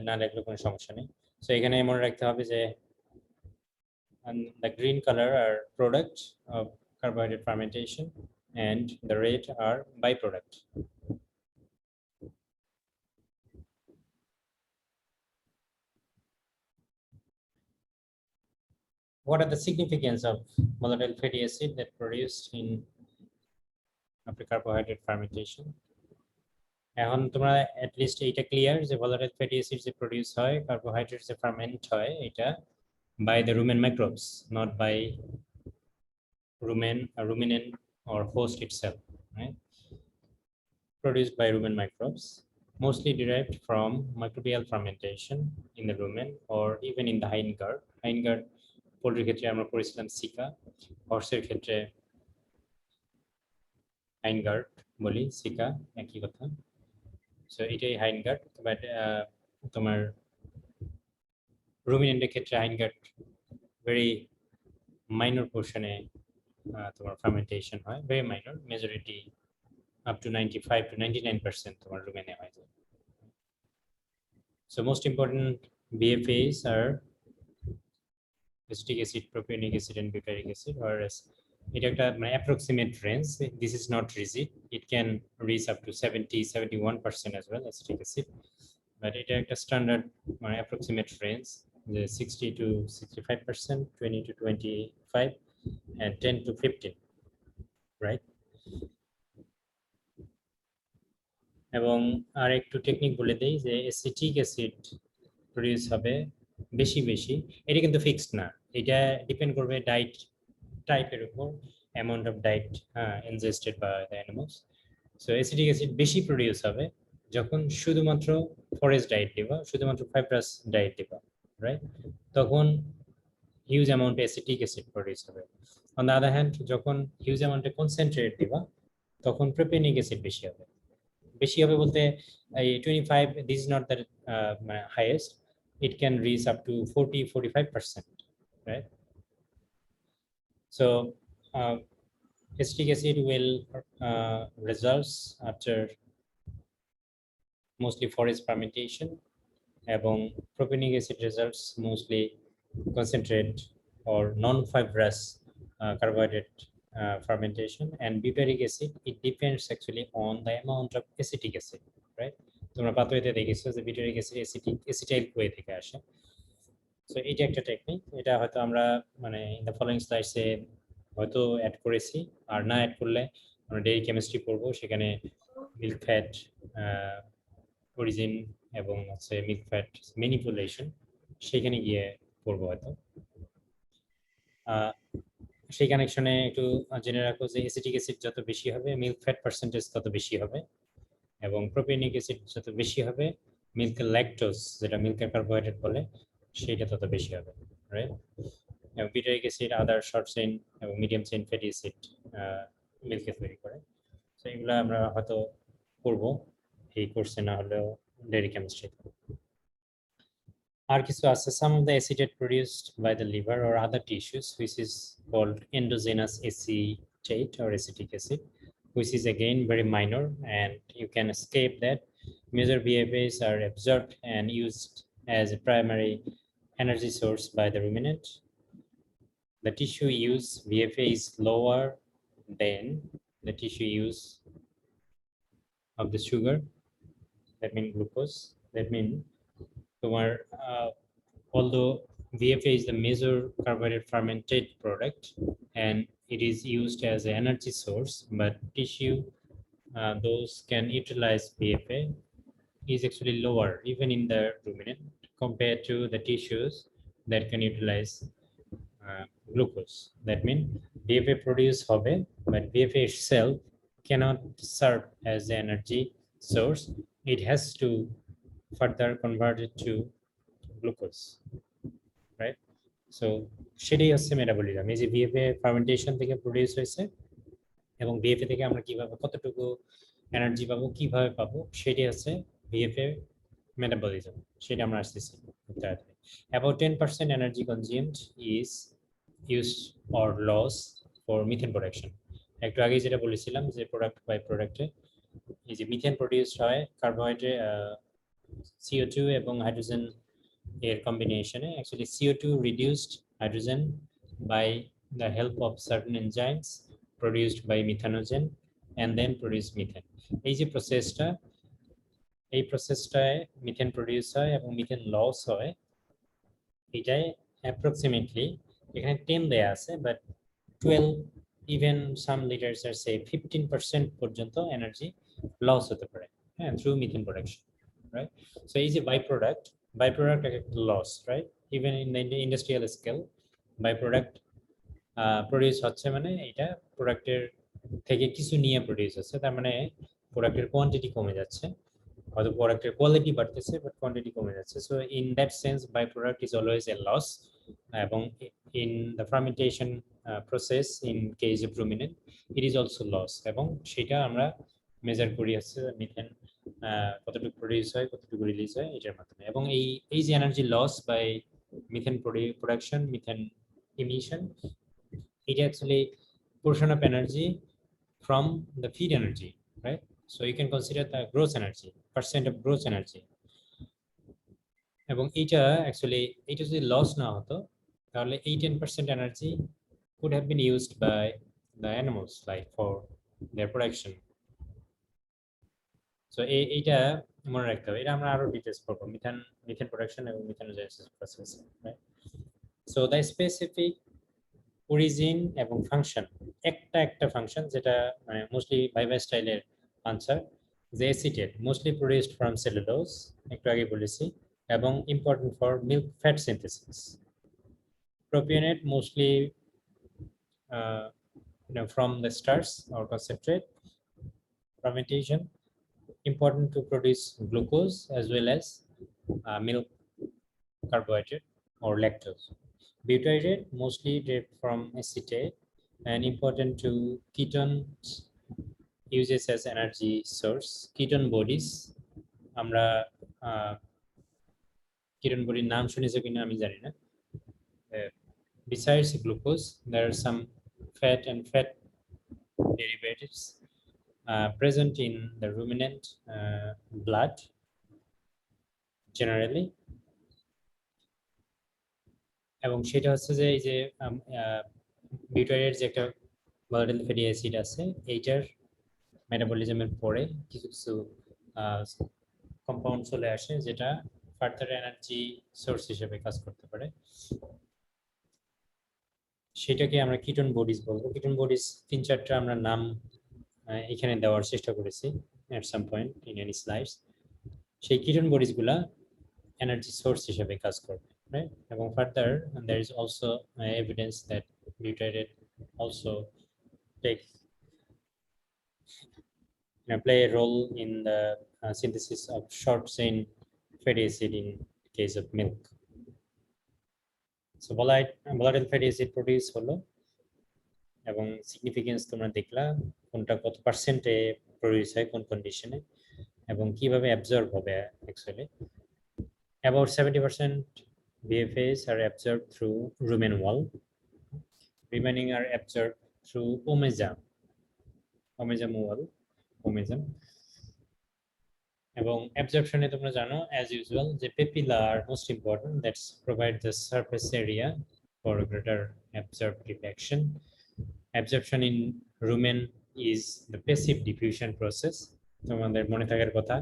না লিখলেও কোনো সমস্যা নেই। সো এখানে মনে রাখতে হবে যে the green color are product of carbohydrate fermentation and the red are byproduct. what are the significance of volatile fatty acid that produced in after carbohydrate fermentation? এখন তোমরা at least এটা clear যে volatile fatty acid যে produce হয় carbohydrates যে ferment হয় এটা by the rumen microbes, not by ruminant or host itself, right? Produced by rumen microbes, mostly derived from microbial fermentation in the rumen or even in the hindguard. Hindguard পোলট্রির ক্ষেত্রে আমরা পড়েছিলাম seeker, হর্সের ক্ষেত্রে হাইনগার্ড বলি, seeker একই কথা। So এটাই হাইনগার্ড, but তোমার রুমিনেন্টের ক্ষেত্রে হাইনগার্ড ভেরি মাইনর পোর্শনে তোমার ফার্মেন্টেশন হয়, very minor, majority up to 95 to 99% তোমার রুমেনে হয়। So most important BFAs are acetic acid, propionic acid, and butyric acid, whereas এটা একটা মানে approximate range. This is not rigid. It can reach up to 70-71% as well, acetic acid. But এটা একটা standard মানে approximate range, the 60 to 65%, 20 to 25, and 10 to 15, right? এবং আর একটু technique বলে দেই যে অ্যাসিটিক অ্যাসিড প্রডিউস হবে বেশি বেশি, এটা কিন্তু ফিক্সড না, এটা ডিপেন্ড করবে ডায়েট টাইপের উপর, amount of diet ingested by the animals. So acetic acid বেশি প্রডিউস হবে যখন শুধুমাত্র ফরেস্ট ডায়েট দিবা, শুধুমাত্র ফাইব্রাস ডায়েট দিবা, রাইট? তখন huge amount acetic acid produce হবে। অন দ্য আদার হ্যান্ড যখন হিউজ অ্যামাউন্টে কনসেন্ট্রেট দিবা তখন প্রোপিওনিক অ্যাসিড বেশি হবে। বেশি হবে বলতে এই 25, this is not the highest, it can reach up to 40-45%, right? So acetic acid will results after mostly forest fermentation, এবং propionic acid results mostly concentrate or non-fibrous carbohydrate fermentation, and butyric acid, it depends actually on the amount of acetic acid, right? তোমরা পাথওয়েতে দেখেছো যে butyric acid acetyl CoA থেকে আসে। So এটা একটা technique, এটা হয়তো আমরা মানে ইন দ্য ফলোইং স্লাইডসে হয়তো অ্যাড করেছি, আর না অ্যাড করলে আমরা ডেইরি কেমিস্ট্রি পড়বো, সেখানে মিল্ক ফ্যাট অরিজিন এবং হচ্ছে মিল্ক ফ্যাট ম্যানিপুলেশন সেখানে গিয়ে পড়বো হয়তো। সেই কানেকশনে একটু জেনে রাখো যে অ্যাসিটিক অ্যাসিড যত বেশি হবে মিল্ক ফ্যাট পার্সেন্টেজ তত বেশি হবে, এবং প্রোপিওনিক অ্যাসিড যত বেশি হবে মিল্ক ল্যাকটোজ, যেটা মিল্কের কার্বোহাইড্রেট বলে, সেটা তত বেশি হবে, রাইট? এবং বিউটারিক অ্যাসিড আদার শর্ট চেইন এবং মিডিয়াম চেইন ফ্যাটি অ্যাসিড মিল্কে তৈরি করে। তো এগুলো আমরা হয়তো পড়বো এই কোর্সে, না হলেও ডেইরি কেমিস্ট্রিতে। আর কিছু আছে, some of the acetate produced by the liver or other tissues, which is called endogenous acetate or acetic acid, which is again very minor and you can escape that. Major BFAs are absorbed and used as a primary energy source by the ruminant. The tissue use BFA is lower than the tissue use of the sugar, that means glucose. That means although BFA is the major carbohydrate fermented product and it is used as an energy source, but tissue those can utilize BFA is actually lower even in the ruminant compared to the tissues that can utilize glucose. That means BFA produce hobe, but BFA itself cannot serve as the energy source. It has to further convert it to glucose, right? So সেটাই হচ্ছে metabolism, এই যে BFA fermentation থেকে produce হয়েছে এবং BFA থেকে আমরা কিভাবে কতটুকু এনার্জি পাবো, কিভাবে পাবো, সেটাই হচ্ছে বিএফএ মেটাবলিজম, সেটা আমরা আসতেছি। About 10% energy consumed is used or lost for methane production. একটু আগে যেটা বলেছিলাম যে প্রোডাক্ট বাই প্রোডাক্টে এই যে মিথেন প্রডিউস হয় কার্বোহাইড্রেট CO2 এবং হাইড্রোজেন এর combination, actually CO2 reduced hydrogen by the help of certain enzymes produced by methanogen and then produce methane. এই যে এই প্রসেসটায় মিথেন প্রডিউস হয় এবং মিথেন লস হয়, এটাই অ্যাপ্রক্সিমেটলি এখানে 10 দেয়া আছে, but 12, even some literature say 15% পর্যন্ত এনার্জি লস হতে পারে, হ্যাঁ, through methane production, right? So এই যে বাই প্রোডাক্ট একটা loss, right? Even in the industrial scale by product produce হচ্ছে, মানে এটা প্রোডাক্টের থেকে কিছু নিয়ে প্রডিউস হচ্ছে, তার মানে প্রোডাক্টের কোয়ান্টিটি কমে যাচ্ছে, হয়তো প্রোডাক্টের কোয়ালিটি বাড়তেছে বাট কোয়ান্টিটি কমে যাচ্ছে। So in that sense by product is always a loss, এবং in the fermentation process in case of ruminant it is also loss, এবং সেটা আমরা মেজার করি হচ্ছে মিথেন কতটুকু প্রডিউস হয়, কতটুকু রিলিজ হয় এটার মাধ্যমে। এবং এই যে energy loss by methane production, methane emission, it actually portion of energy from the feed energy, right? So you can consider the gross energy, percent of gross energy. এবং এটা অ্যাকচুয়ালি এটা যদি লস না হতো তাহলে এই 10% energy could have been used by the animals like for their production. So এইটা মনে রাখতে হবে, এটা আমরা আরো ডিটেইলস পড়বো মিথেন প্রোডাকশন এবং methanogenesis process, right? So the specific origin এবং ফাংশন, একটা ফাংশন যেটা মানে মোস্টলি ভাইভা স্টাইলের আনসার, যে acetate mostly produced from cellulose, একটু আগে বলেছি, এবং important for milk fat synthesis. Propionate mostly from the starch or concentrate fermentation, important to produce glucose as well as milk carbohydrate or lactose. Butyrate mostly derived from acetate and important to ketones uses as energy source. Ketone bodies, আমরা ketone body নাম শুনেছো কিনা আমি জানি না। Besides glucose, there are some fat and fat derivatives present in the ruminant blood generally, এবং সেটা হচ্ছে যে এই যে বিউটাইরেট যে একটা ভলাটাইল ফ্যাটি অ্যাসিড আছে, এইটার মেটাবলিজমের পরে কিছু কিছু কম্পাউন্ড চলে আসে যেটা ফার্দার এনার্জি সোর্স হিসেবে কাজ করতে পারে, সেটাকে আমরা কিটোন বডিজ বলবো। কিটোন বডিজ 3-4টা আমরা নাম এখানে দেওয়ার চেষ্টা করেছি at some point in any slides। সেই কিটোন বডিজ গুলা এনার্জি সোর্স হিসেবে কাজ করবে, right? এবং further there is also evidence that butyrate also take play a role in the synthesis of short chain fatty acid in case of milk. So volatile fatty acid produce হলো, এবং significance তোমরা দেখলা কোনটা কত পার্সেন্টে produce হয় কোন কন্ডিশনে এবং কিভাবে অ্যাবজর্ব হবে। Actually about 70% BFAs are absorbed through rumen wall, remaining are absorbed through omezum wall, omezum। এবং অ্যাবজর্পশনে তোমরা জানো অ্যাজ ইউজুয়াল যে papilla are most important, that's provide the surface area for greater absorptive action. Absorption in rumen is the passive diffusion process. তোমাদের মনে থাকার কথা,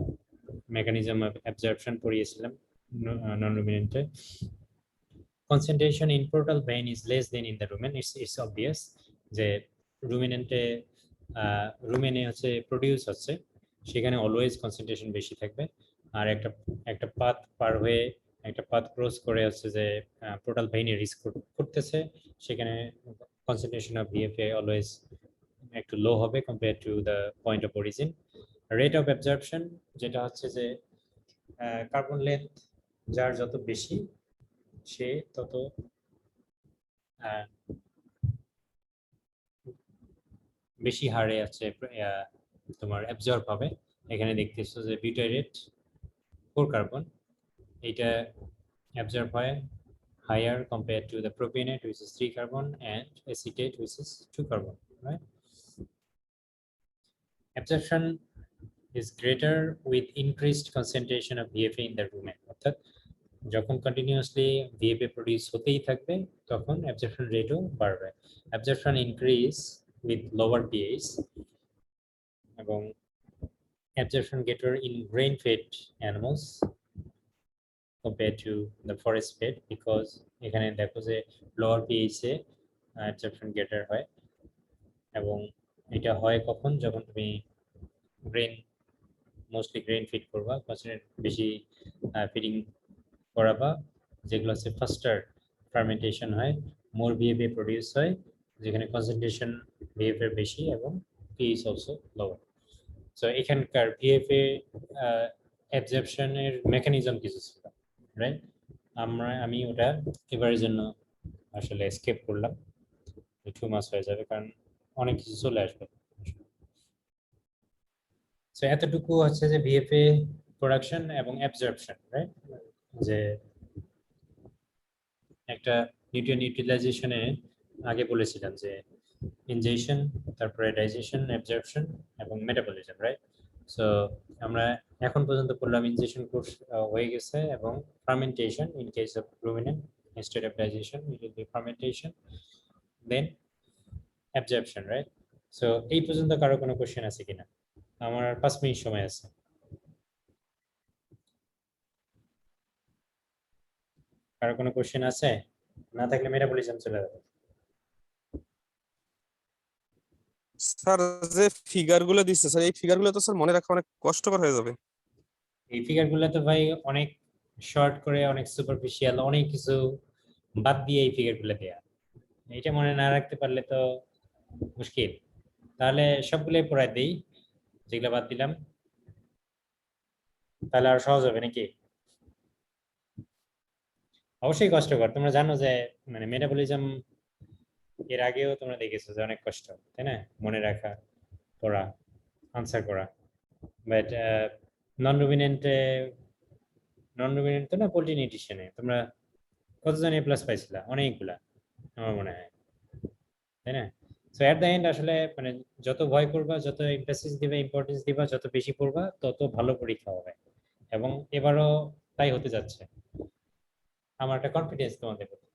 mechanism of absorption পড়িয়েছিলাম non-ruminant. Concentration in portal vein is less than in the rumen. It's obvious যে রুমেনে হচ্ছে produce হচ্ছে, সেখানে always concentration বেশি থাকবে। আর একটা পাথ পার হয়ে একটা পাথ ক্রস করে হচ্ছে যে পোর্টাল ভেইনে রিচ করতেছে, সেখানে concentration of BFA always একটু লো হবে compared to the point of origin. Rate of absorption যেটা হচ্ছে যে কার্বন লেন্থ যার যত বেশি সে তত বেশি হারে আছে তোমার অ্যাবজর্ব হবে। এখানে দেখতেছো যে বিউটাইরেট 4 কার্বন, এটা অ্যাবজর্ব হয় higher compared to the propionate which is 3 carbon and acetate which is 2 carbon, right? Absorption is greater with increased concentration of BFA in the rumen, অর্থাৎ যখন কন্টিনিউয়াসলি BFA প্রডিউস হতেই থাকবে তখন অ্যাবজর্পশন রেটও বাড়বে। Absorption increase with lower pH এবং absorption greater in grain fed animals compared to the forest fed because এখানে দেখো যে লোয়ার পিএইচ এ অ্যাবজর্পশন গ্রেটার হয়, এবং এটা হয় কখন, যখন তুমি গ্রেন মোস্টলি গ্রেন ফিড করবা, কনসেন্ট্রেট বেশি ফিডিং করাবা, যেগুলো হচ্ছে ফাস্টার ফার্মেন্টেশন হয়, মোর বিহেভিয়ার প্রডিউস হয়, যেখানে কনসেন্ট্রেশন বিহেভিয়ার বেশি এবং পিএইচ অলসো লোয়ার। সো এখানকার বিহেভিয়ার অ্যাবজর্পশনের মেকানিজম কিছু ছিল, রাইট? আমি ওটা এবারের জন্য আসলে স্কেপ করলাম, 2 মাস হয়ে যাবে, কারণ অনেক কিছু চলে আসবে। সো এতটুকু হচ্ছে যে ভিএফএ প্রোডাকশন এবং অ্যাবজর্পশন, রাইট? যে একটা নিউট্রিয়েন্ট ইউটিলাইজেশনে আগে বলেছিলাম যে ইনজেকশন, তারপরে ডাইজেশন, অ্যাবজর্পশন এবং মেটাবলিজম, রাইট? সো আমরা এখন পর্যন্ত পড়লাম ইনজেকশন কোর্স হয়ে গেছে, এবং fermentation in case of ruminant, instead of digestion it will be fermentation, then absorption, right? So এই পর্যন্ত কারো কোনো কোশ্চেন আছে কিনা? আমার আর 5 মিনিট সময় আছে। কারো কোনো কোশ্চেন আছে? না থাকলে মেটাবলিজম চলে যাবে। স্যার যে ফিগার গুলো দিচ্ছে স্যার, এই ফিগার গুলো তো স্যার মনে রাখা অনেক কষ্টকর হয়ে যাবে। এই ফিগারগুলো তো ভাই অনেক শর্ট করে, অনেক সুপারফিশিয়াল, অনেক কিছু বাদ দিয়ে এই ফিগারগুলো দেয়া, এটা মনে না রাখতে পারলে তো মুশকিল। তাহলে সবগুলোই পড়ায় দেই, যেগুলো বাদ দিলাম, তাহলে আর সহজ হবে নাকি? অবশ্যই কষ্টকর, তোমরা জানো যে মানে মেটাবলিজম এর আগেও তোমরা দেখেছো যে অনেক কষ্ট, তাই না? মনে রাখা, পড়া, আনসার করা। বাট নন রুমিনেন্টে, নন রুমিনেন্ট তো না, পোল্ট্রি নিউট্রিশনে তোমরা কতজন এ প্লাস পাইছিলা? অনেকগুলা আমার মনে হয়, তাই না? সো এট দ্য এন্ড আসলে মানে যত ভয় করবা, যত এমফাসিস দিবা, ইম্পর্টেন্স দিবা, যত বেশি পড়বা, তত ভালো পরীক্ষা হবে, এবং এবারও তাই হতে যাচ্ছে। আমার একটা কনফিডেন্স তোমাদের প্রতি।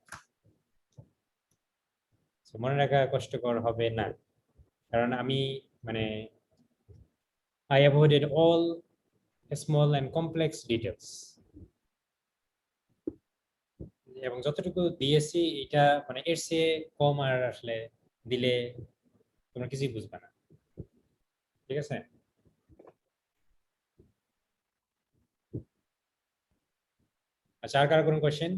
So, মনে রাখা কষ্টকর হবে না, কারণ আমি মানে I avoided all small and complex details, এবং যতটুকু দিয়েছি এটা মানে এর চেয়ে কম আর আসলে দিলে তোমরা কিছুই বুঝবে না, ঠিক আছে? আচ্ছা, আর কারো কোনো কোয়েশ্চেন?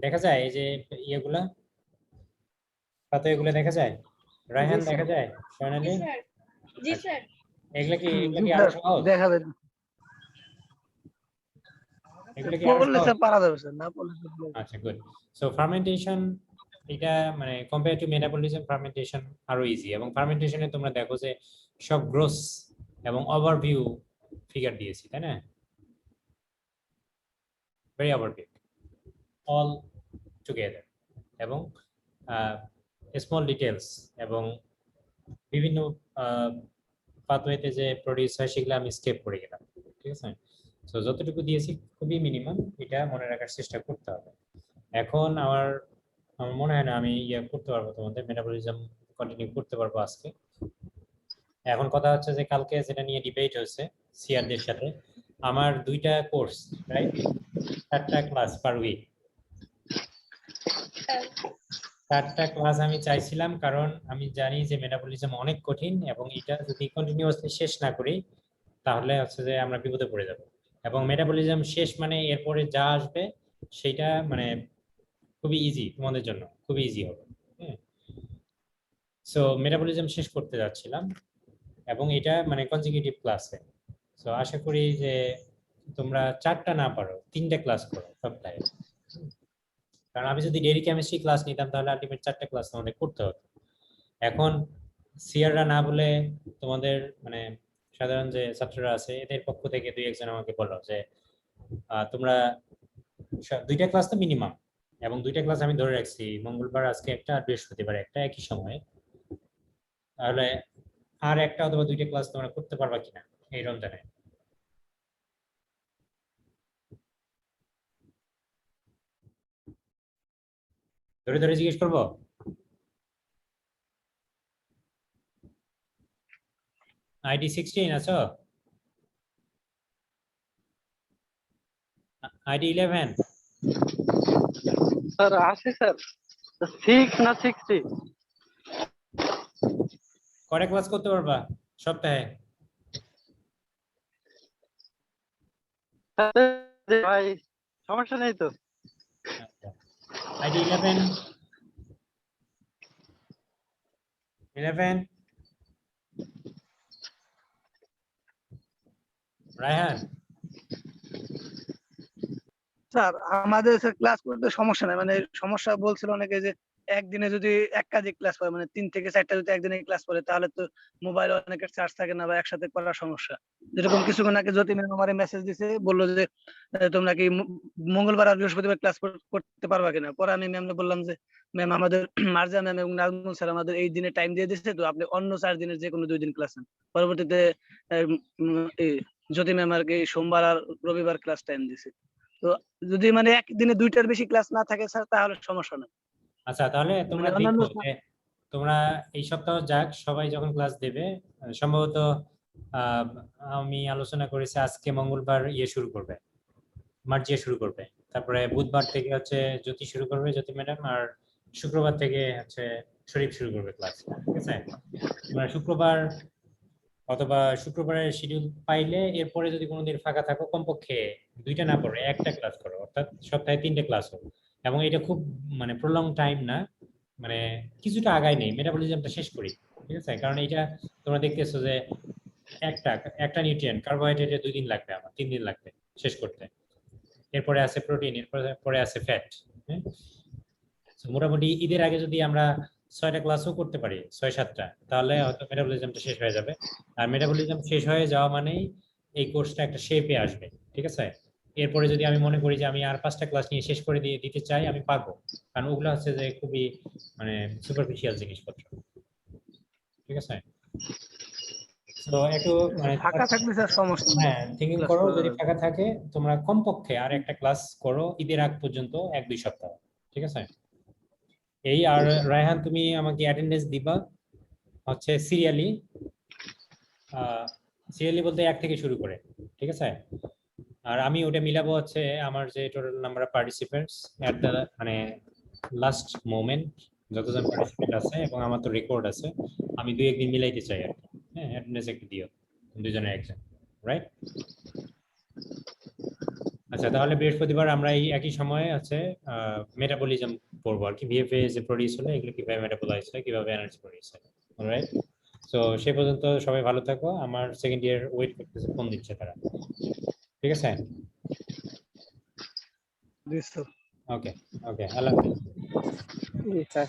দেখা যায় এই যে ইয়েগুলা, কত এগুলো দেখা যায়? রায়হান দেখা যায়? সোনালী? জি স্যার। এগুলা কি আরো সহজ? দেখা যায় এগুলা কি আরো পড়লে সহজ? স্যার পারা যাবে স্যার, না পড়লে আচ্ছা, গুড। সো ফার্মেন্টেশন, এটা মানে কম্পেয়ার টু মেটাবলিজম, ফার্মেন্টেশন আরো ইজি, এবং ফার্মেন্টেশনে তোমরা দেখো যে সব গ্রোস এবং ওভারভিউ ফিগার দিয়েছি, তাই না? ভেরি ওভারভিউ অল টুগেদার, এবং স্মল ডিটেলস, এবং বিভিন্ন পাথওয়েতে যে প্রডিউস হয় সেগুলো আমি স্কেপ করে গেলাম, ঠিক আছে? তো যতটুকু দিয়েছি খুবই মিনিমাম, এটা মনে রাখার চেষ্টা করতে হবে। এখন আমার আমার মনে হয় না আমি ইয়ে করতে পারবো, তোমাদের মেটাবলিজম কন্টিনিউ করতে পারবো আজকে। এখন কথা হচ্ছে যে কালকে যেটা নিয়ে ডিবেট হয়েছে সিআরদের সাথে, আমার 2টা কোর্স, রাইট? 4টা ক্লাস পার উইক, 4টা ক্লাস আমি চাইছিলাম, কারণ আমি জানি যে মেটাবলিজম অনেক কঠিন, এবং এটা যদি কন্টিনিউয়াসলি শেষ না করি তাহলে হচ্ছে যে আমরা বিপদে পড়ে যাব, এবং মেটাবলিজম শেষ মানে এরপরে যা আসবে সেটা মানে খুবই ইজি তোমাদের জন্য, খুবই ইজি হবে। হ্যাঁ, সো মেটাবলিজম শেষ করতে যাচ্ছিলাম, এবং এটা মানে কনজিকিউটিভ ক্লাসে। সো আশা করি যে তোমরা 4টা না পারো 3টে ক্লাস করো সপ্তাহে, কারণ আমি যদি ডেইলি কেমিস্ট্রি ক্লাস নিতাম তাহলে আলটিমেট 4টা ক্লাস তোমাদের করতে হতো। এখন সিআররা না বলে তোমাদের মানে সাধারণ যে ছাত্ররা আছে এদের পক্ষ থেকে 2-1 জন আমাকে বললো যে তোমরা 2টা ক্লাস তো মিনিমাম, এবং 2টা ক্লাস আমি ধরে রাখছি, মঙ্গলবার আজকে একটা আর বৃহস্পতিবার একটা একই সময়ে, তাহলে আর একটা অথবা 2টা ক্লাস তোমরা করতে পারবা কিনা এই রমজানে? ধরে ধরে জিজ্ঞেস করবো? আইডি 16 আছো? আইডি 11? স্যার আছে স্যার 6 না 60 কয়টা ক্লাস করতে পারবা সপ্তাহে? ভাই সমস্যা নেই তো। আইডি 11? 11? রায়হান? স্যার আমাদের স্যার ক্লাস করতে সমস্যা নাই, মানে সমস্যা বলছিল অনেকে যে একদিনে যদি একাধিক ক্লাস করে, মানে 3 থেকে 4টা যদি একদিনে ক্লাস করে তাহলে তো মোবাইল অনেকের চার্জ থাকে না বা একসাথে করার সমস্যা। যেরকম কিছুক্ষণ আগে জ্যোতি ম্যাম আমারে মেসেজ দিছে, বললো যে তোমরা কি মঙ্গলবার আর বৃহস্পতিবার ক্লাস করতে পারবা কিনা। পরে আমি ম্যামকে বললাম যে ম্যাম আমাদের মার্জা ম্যাম এবং নাজমুল স্যার আমাদের এই দিনে টাইম দিয়ে দিচ্ছে, তো আপনি অন্য 4 দিনের যে কোনো 2 দিন ক্লাস নেন। পরবর্তীতে এই জ্যোতি ম্যাম আর কি সোমবার আর রবিবার ক্লাস টাইম দিছে। তো যদি মানে একদিনে 2টার বেশি ক্লাস না থাকে স্যার তাহলে সমস্যা নেই। আচ্ছা, তাহলে তোমরা মানে অন্যান্য দেখো যে তোমরা এই সপ্তাহ যাক, সবাই যখন ক্লাস দেবে সম্ভবত আহ, আমি আলোচনা করেছি আজকে মঙ্গলবার শুরু করবে, মার্জিয়া শুরু করবে, তারপরে বুধবার থেকে হচ্ছে জ্যোতি শুরু করবে, জ্যোতি ম্যাডাম, আর শুক্রবার থেকে হচ্ছে শরীফ শুরু করবে ক্লাস। ঠিক আছে, তোমরা শুক্রবার অথবা শুক্রবারের শিডিউল পাইলে এরপরে যদি কোনোদিন ফাঁকা থাকো কমপক্ষে 2টা না করে 1টা ক্লাস করো, অর্থাৎ সপ্তাহে 3টে ক্লাস হোক। এবং এটা খুব মানে প্রলং টাইম না, মানে কিছুটা আগায় নেই, মেটাবলিজমটা শেষ করি। ঠিক আছে, কারণ এটা তোমরা দেখতেছো যে একটা নিউট্রিয়েন্ট কার্বোহাইড্রেটে 2 দিন লাগবে, আমার 3 দিন লাগবে শেষ করতে। এরপরে আছে প্রোটিন, এরপরে আছে ফ্যাট। হ্যাঁ, মোটামুটি ঈদের আগে যদি আমরা 6টা ক্লাসও করতে পারি, 6-7টা, তাহলে হয়তো মেটাবলিজমটা শেষ হয়ে যাবে। আর মেটাবলিজম শেষ হয়ে যাওয়া মানেই এই কোর্সটা একটা শেপে আসবে। ঠিক আছে, এরপরে যদি আমি মনে করি যে আমি আর 5টা ক্লাস নিয়ে শেষ করে দিতে চাই, আমি পারবো, কারণ ওগুলো হচ্ছে যে খুবই মানে সুপারফিশিয়াল জিনিসপত্র। ঠিক আছে, তো একটু মানে ফাঁকা থাকলে স্যার সমস্যা নেই। হ্যাঁ থিঙ্কিং Class করো, করা যদি যাবে। ফাঁকা থাকে তোমরা কমপক্ষে আর একটা ক্লাস করো ঈদের আগ পর্যন্ত 1-2 সপ্তাহ। ঠিক আছে, এই আর রায়হান তুমি আমাকে অ্যাটেন্ডেন্স দিবা হচ্ছে সিরিয়ালি বলতে 1 থেকে শুরু করে। ঠিক আছে, আর আমি ওটা মিলাবো হচ্ছে আমার যে total number of participants at the মানে লাস্ট মোমেন্ট, যতজন পার্টিসিপেন্ট আছে, এবং আমার তো রেকর্ড আছে, আমি 2-1 দিন মিলাইতে চাই আর কি। হ্যাঁ, অ্যাটেন্ডেন্স একটু দিও, দুজনের একজন, রাইট? আচ্ছা, তাহলে বৃহস্পতিবার আমরা এই একই সময়ে আছে মেটাবলিজম পড়বো আর কি, ভিএফএ যে প্রডিউস হলো এগুলো কিভাবে মেটাবলাইজ হয়, কিভাবে এনার্জি প্রডিউস হয়। অলরাইট, সো সে পর্যন্ত সবাই ভালো থাকো। আমার সেকেন্ড ইয়ার ওয়েট করতেছে, ফোন দিচ্ছে তারা। ঠিক আছে, জি স্যার। ওকে ওকে, আল্লাহ হাফেজ। জি স্যার।